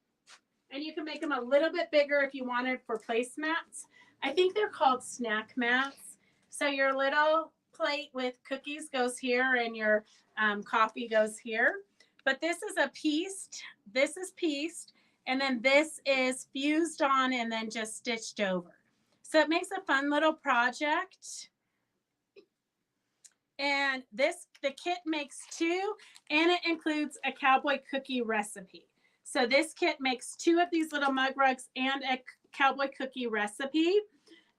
and you can make them a little bit bigger if you wanted for placemats. I think they're called snack mats. So your little plate with cookies goes here, and your coffee goes here. But this is a pieced. This is pieced, and then this is fused on and then just stitched over. So it makes a fun little project. And the kit makes 2, and it includes a cowboy cookie recipe. So this kit makes 2 of these little mug rugs and a cowboy cookie recipe.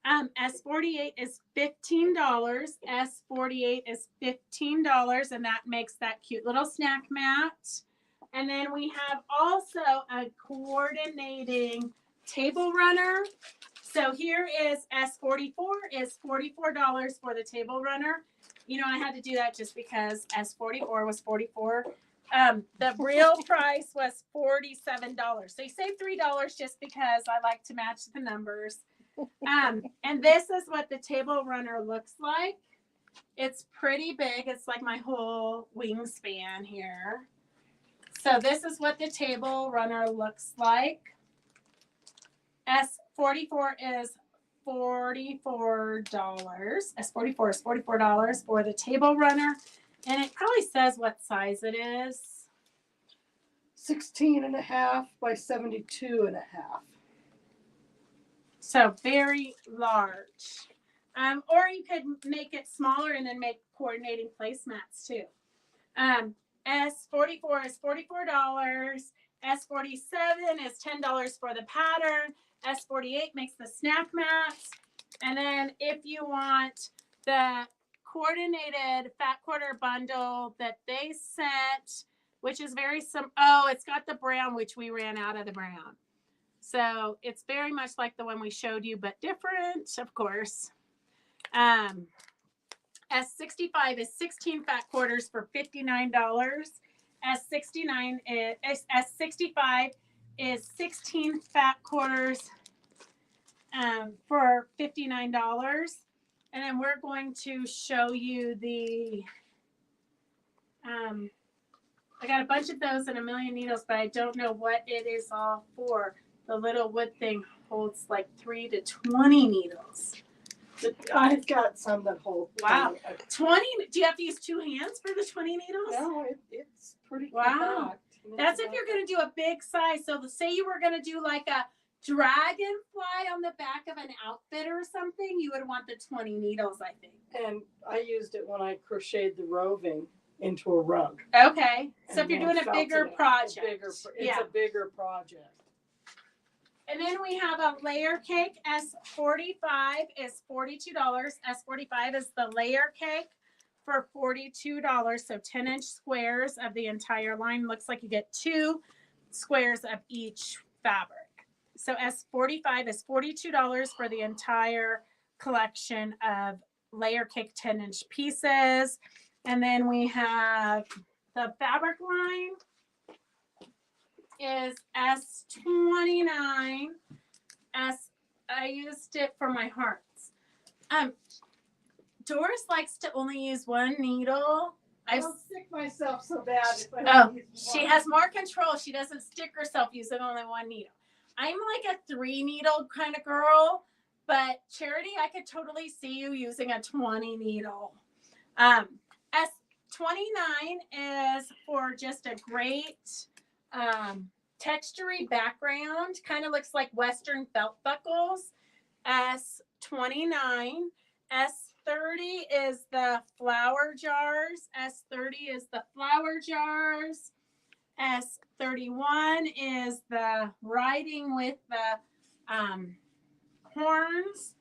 S48 is $15. S48 is $15, and that makes that cute little snack mat. And then we have also a coordinating table runner. So here is S44 is $44 for the table runner. You know, I had to do that just because S44 was $44. The real price was $47. So you save $3 just because I like to match the numbers. And this is what the table runner looks like. It's pretty big. It's like my whole wingspan here. So this is what the table runner looks like. S44 is $44. S44 is $44 for the table runner. And it probably says what size it is. 16.5 by 72.5. So very large. Or you could make it smaller and then make coordinating placemats too. S44 is $44. S47 is $10 for the pattern. S48 makes the snack mats. And then if you want the coordinated fat quarter bundle that they sent, which is very it's got the brown, which we ran out of the brown. So it's very much like the one we showed you, but different, of course. S65 is 16 fat quarters for $59. S65 is 16 fat quarters for $59. And then we're going to show you the I got a bunch of those and a million needles, but I don't know what it is all for. The little wood thing holds like 3 to 20 needles. I've got some that hold. Wow. 20? Do you have to use 2 hands for the 20 needles? No, it's pretty Wow. compact. That's if you're going to do a big size. So say you were going to do like a dragonfly on the back of an outfit or something, you would want the 20 needles, I think. And I used it when I crocheted the roving into a rug. Okay. So if you're doing a bigger project. It's a bigger project. And then we have a layer cake. S45 is $42. S45 is the layer cake for $42. So 10-inch squares of the entire line. Looks like you get 2 squares of each fabric. So S45 is $42 for the entire collection of layer cake 10-inch pieces. And then we have the fabric line is S29. I used it for my hearts. Doris likes to only use 1 needle. I don't stick myself so bad. If I She has more control. She doesn't stick herself using only 1 needle. I'm like a 3 needle kind of girl, but Charity, I could totally see you using a 20 needle. S29 is for just a great textury background. Kind of looks like Western belt buckles. S29. S30 is the flower jars. S30 is the flower jars. S31 is the riding with the horns.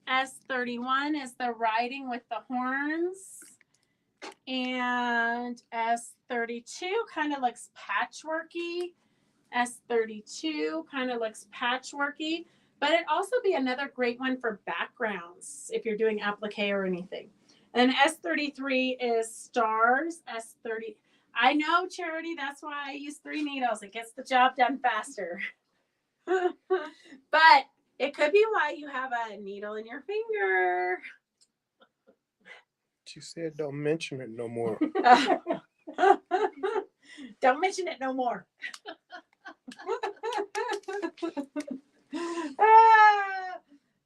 S31 is the riding with the horns. And S32 kind of looks patchworky. S32 kind of looks patchworky, but it'd also be another great one for backgrounds if you're doing applique or anything. And S33 is stars. S30. I know, Charity, that's why I use 3 needles. It gets the job done faster. But it could be why you have a needle in your finger. She said don't mention it no more. Don't mention it no more.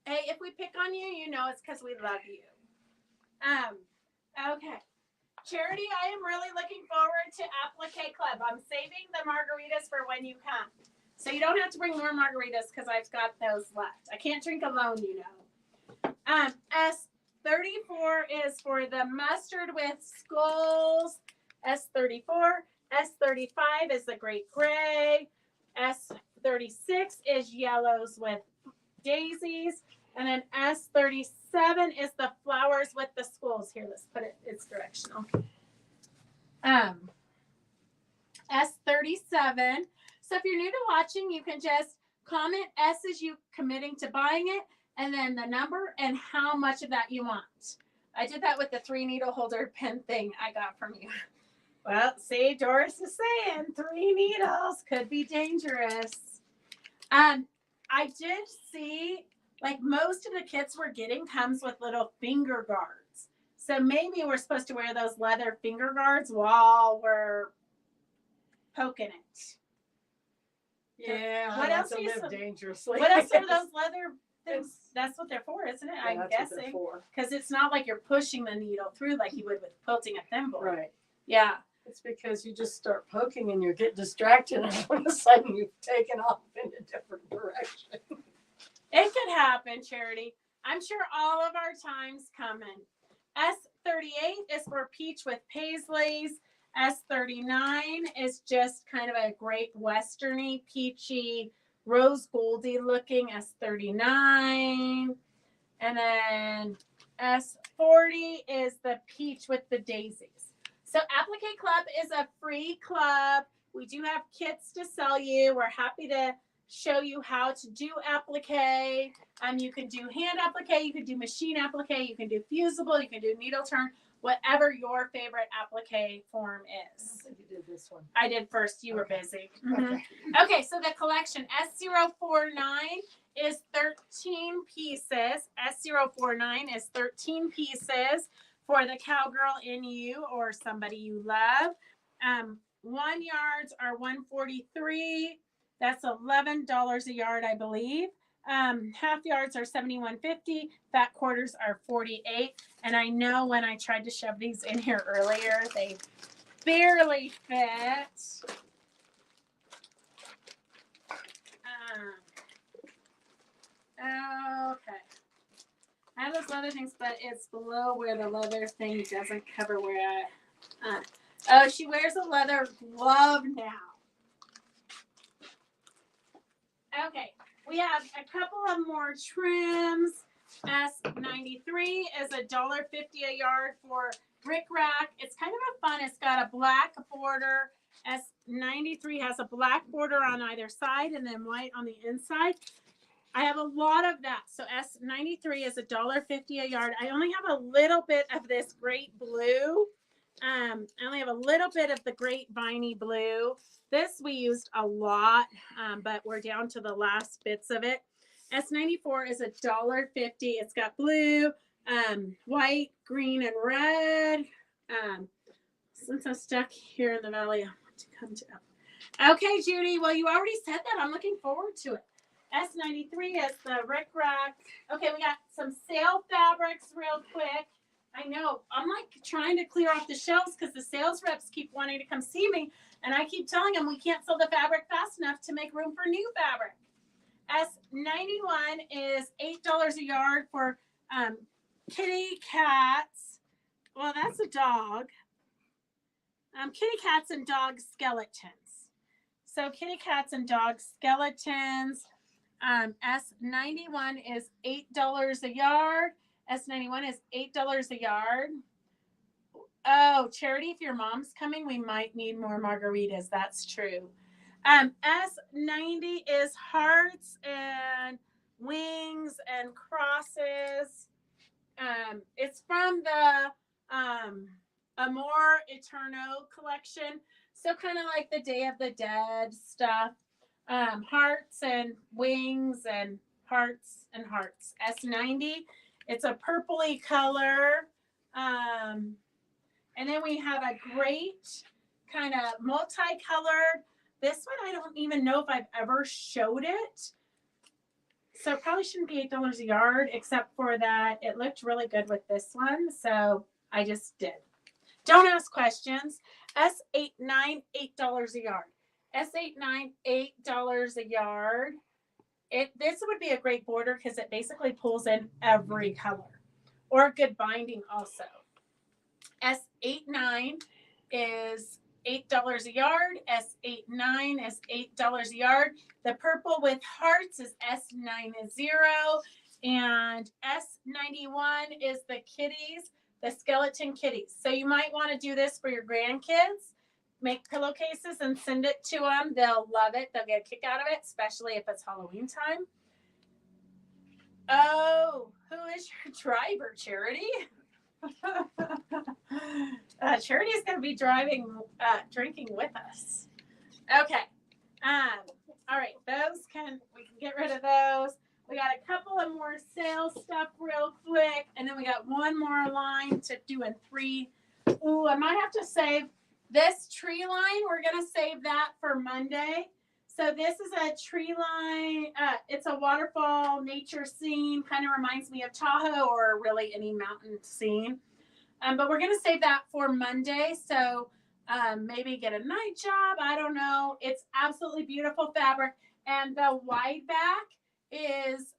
Hey, if we pick on you, you know it's because we love you. Okay. Charity, I am really looking forward to Applique Club. I'm saving the margaritas for when you come. So you don't have to bring more margaritas because I've got those left. I can't drink alone, you know. S34 is for the mustard with skulls. S34. S35 is the great gray. S36 is yellows with daisies. And then S37 is the flowers with the skulls. Here, let's put it, it's directional. S37. So if you're new to watching, you can just comment S as you committing to buying it, and then the number and how much of that you want. I did that with the 3 needle holder pen thing I got from you. Well, see, Doris is saying 3 needles could be dangerous. I did see, like, most of the kits we're getting comes with little finger guards. So maybe we're supposed to wear those leather finger guards while we're poking it. Yeah. What else to do you live live dangerously. What else are those leather things? That's what they're for, isn't it? Yeah, I'm that's what they're guessing. for. Because it's not like you're pushing the needle through like you would with quilting a thimble. Right. Yeah. It's because you just start poking and you get distracted, and all of a sudden you've taken off in a different direction. It could happen, Charity. I'm sure all of our time's coming. S38 is for peach with paisleys. S39 is just kind of a great westerny, peachy, rose goldy looking S39. And then S40 is the peach with the daisies. So Applique Club is a free club. We do have kits to sell you. We're happy to show you how to do applique. You can do hand applique, you can do machine applique, you can do fusible, you can do needle turn, whatever your favorite applique form is. I think you did this one. I did first. You were Okay. busy. Okay. Okay, so the collection S049 is 13 pieces. S049 is 13 pieces for the cowgirl in you or somebody you love. 1 yards are $143. That's $11 a yard, I believe. Half yards are $71.50. Fat quarters are $48. And I know when I tried to shove these in here earlier, they barely fit. Okay. I have those leather things, but it's below where the leather thing doesn't cover where I. Oh, she wears a leather glove now. Okay, we have a couple of more trims. S93 is $1.50 a yard for rickrack. It's kind of a fun. It's got a black border. S93 has a black border on either side and then white on the inside. I have a lot of that. So S93 is $1.50 a yard. I only have a little bit of this great blue. I only have a little bit of the great viney blue. This we used a lot, but we're down to the last bits of it. S94 is $1.50. It's got blue, white, green, and red. Since I'm stuck here in the valley, I want to come to. Okay, Judy. Well, you already said that. I'm looking forward to it. S93 is the rickrack. Okay, we got some sale fabrics real quick. I know. I'm like trying to clear off the shelves because the sales reps keep wanting to come see me. And I keep telling them we can't sell the fabric fast enough to make room for new fabric. S91 is $8 a yard for kitty cats. Well, that's a dog. Kitty cats and dog skeletons. So kitty cats and dog skeletons. S91 is $8 a yard. S91 is $8 a yard. Oh, Charity, if your mom's coming, we might need more margaritas. That's true. S90 is hearts and wings and crosses. It's from the Amor Eterno collection. So kind of like the Day of the Dead stuff. Hearts and wings and hearts and hearts. S90. It's a purpley color. And then we have a great kind of multicolored. This one, I don't even know if I've ever showed it. So it probably shouldn't be $8 a yard, except for that it looked really good with this one. So I just did. Don't ask questions. S89, $8 a yard. S89, $8 a yard. This would be a great border because it basically pulls in every color, or good binding also. S89 is $8 a yard. S89 is $8 a yard. The purple with hearts is S90, and S91 is the kitties, the skeleton kitties. So you might want to do this for your grandkids. Make pillowcases and send it to them. They'll love it. They'll get a kick out of it, especially if it's Halloween time. Oh, who is your driver, Charity? Charity is going to be drinking with us. Okay. All right. We can get rid of those. We got a couple of more sales stuff real quick, and then we got one more line to do in 3. Ooh, I might have to save this tree line. We're going to save that for Monday. So this is a tree line. It's a waterfall nature scene. Kind of reminds me of Tahoe or really any mountain scene. But we're going to save that for Monday. So maybe get a night job. I don't know. It's absolutely beautiful fabric. And the wide back is,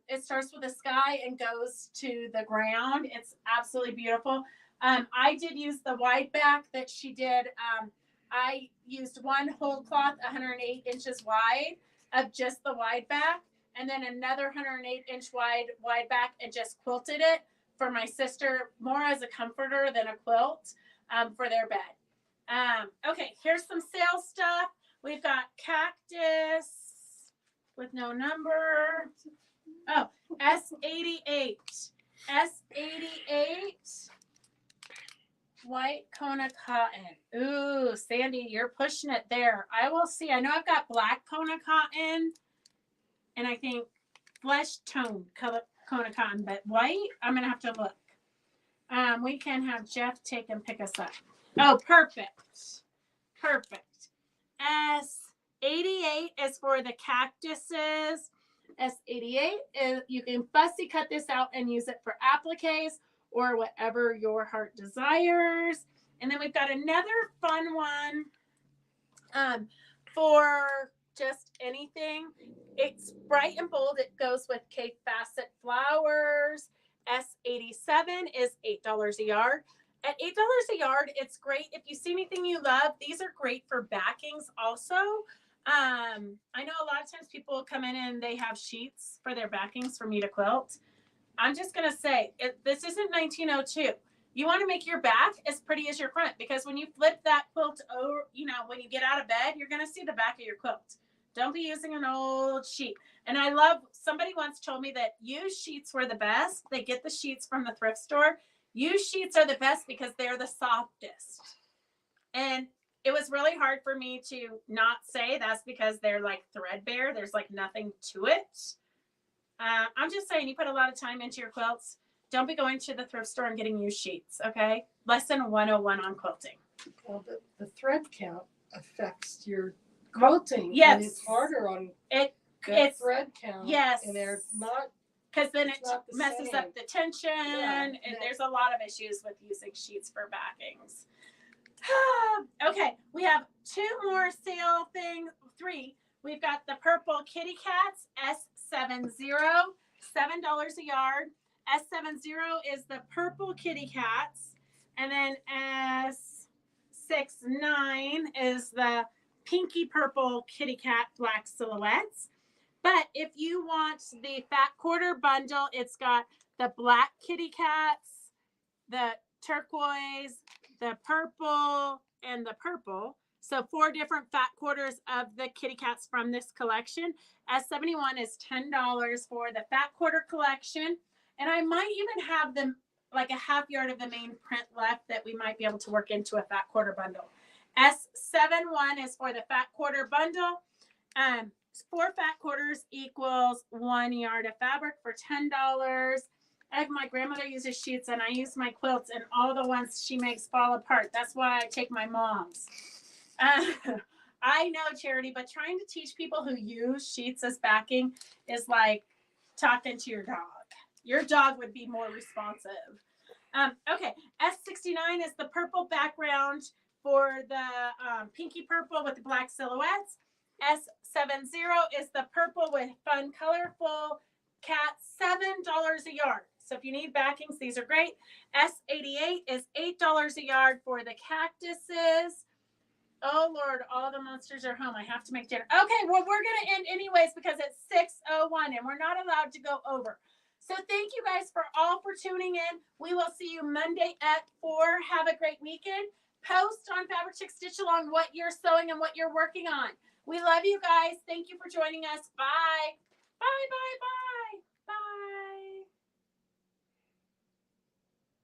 it starts with the sky and goes to the ground. It's absolutely beautiful. I did use the wide back that she did. I used one whole cloth, 108 inches wide of just the wide back, and then another 108-inch wide back, and just quilted it for my sister, more as a comforter than a quilt, for their bed. Okay, here's some sales stuff. We've got cactus with no number. Oh, S88. S88. White Kona cotton. Ooh, Sandy, you're pushing it there. I will see. I know I've got black Kona cotton, and I think flesh tone color Kona cotton, but white, I'm going to have to look. We can have Jeff take and pick us up. Oh, perfect. Perfect. S88 is for the cactuses. S88 is, you can fussy cut this out and use it for appliques or whatever your heart desires. And then we've got another fun one for just anything. It's bright and bold. It goes with Cape Facet flowers. S87 is $8 a yard. At $8 a yard, it's great. If you see anything you love, these are great for backings also. I know a lot of times people come in and they have sheets for their backings for me to quilt. I'm just going to say, this isn't 1902. You want to make your back as pretty as your front, because when you flip that quilt over, when you get out of bed, you're going to see the back of your quilt. Don't be using an old sheet. And I love, somebody once told me that used sheets were the best. They get the sheets from the thrift store. Used sheets are the best because they're the softest. And it was really hard for me to not say that's because they're like threadbare. There's like nothing to it. I'm just saying, you put a lot of time into your quilts. Don't be going to the thrift store and getting used sheets, okay? Lesson 101 on quilting. Well, the thread count affects your quilting. Yes. And it's harder on It's thread count. Yes. And they're not. Because then it not the messes same. up the tension, and there's a lot of issues with using sheets for backings. Okay, we have 2 more sale things. 3. We've got the purple kitty cats, S70, $7 a yard. S70 is the purple kitty cats, and then S69 is the pinky purple kitty cat black silhouettes. But if you want the fat quarter bundle, it's got the black kitty cats, the turquoise, the purple, and the purple. So 4 different fat quarters of the kitty cats from this collection. S71 is $10 for the fat quarter collection. And I might even have them like a half yard of the main print left that we might be able to work into a fat quarter bundle. S71 is for the fat quarter bundle. 4 fat quarters equals 1 yard of fabric for $10. My grandmother uses sheets and I use my quilts, and all the ones she makes fall apart. That's why I take my mom's. I know, Charity, but trying to teach people who use sheets as backing is like talking to your dog. Your dog would be more responsive. Okay, S69 is the purple background for the pinky purple with the black silhouettes. S70 is the purple with fun, colorful cats, $7 a yard. So if you need backings, these are great. S88 is $8 a yard for the cactuses. Oh Lord, all the monsters are home. I have to make dinner. Okay, well, we're gonna end anyways because it's 6:01 and we're not allowed to go over. So thank you guys for tuning in. We will see you Monday at 4. Have a great weekend. Post on Fabric Chick Stitch Along what you're sewing and what you're working on. We love you guys. Thank you for joining us. Bye.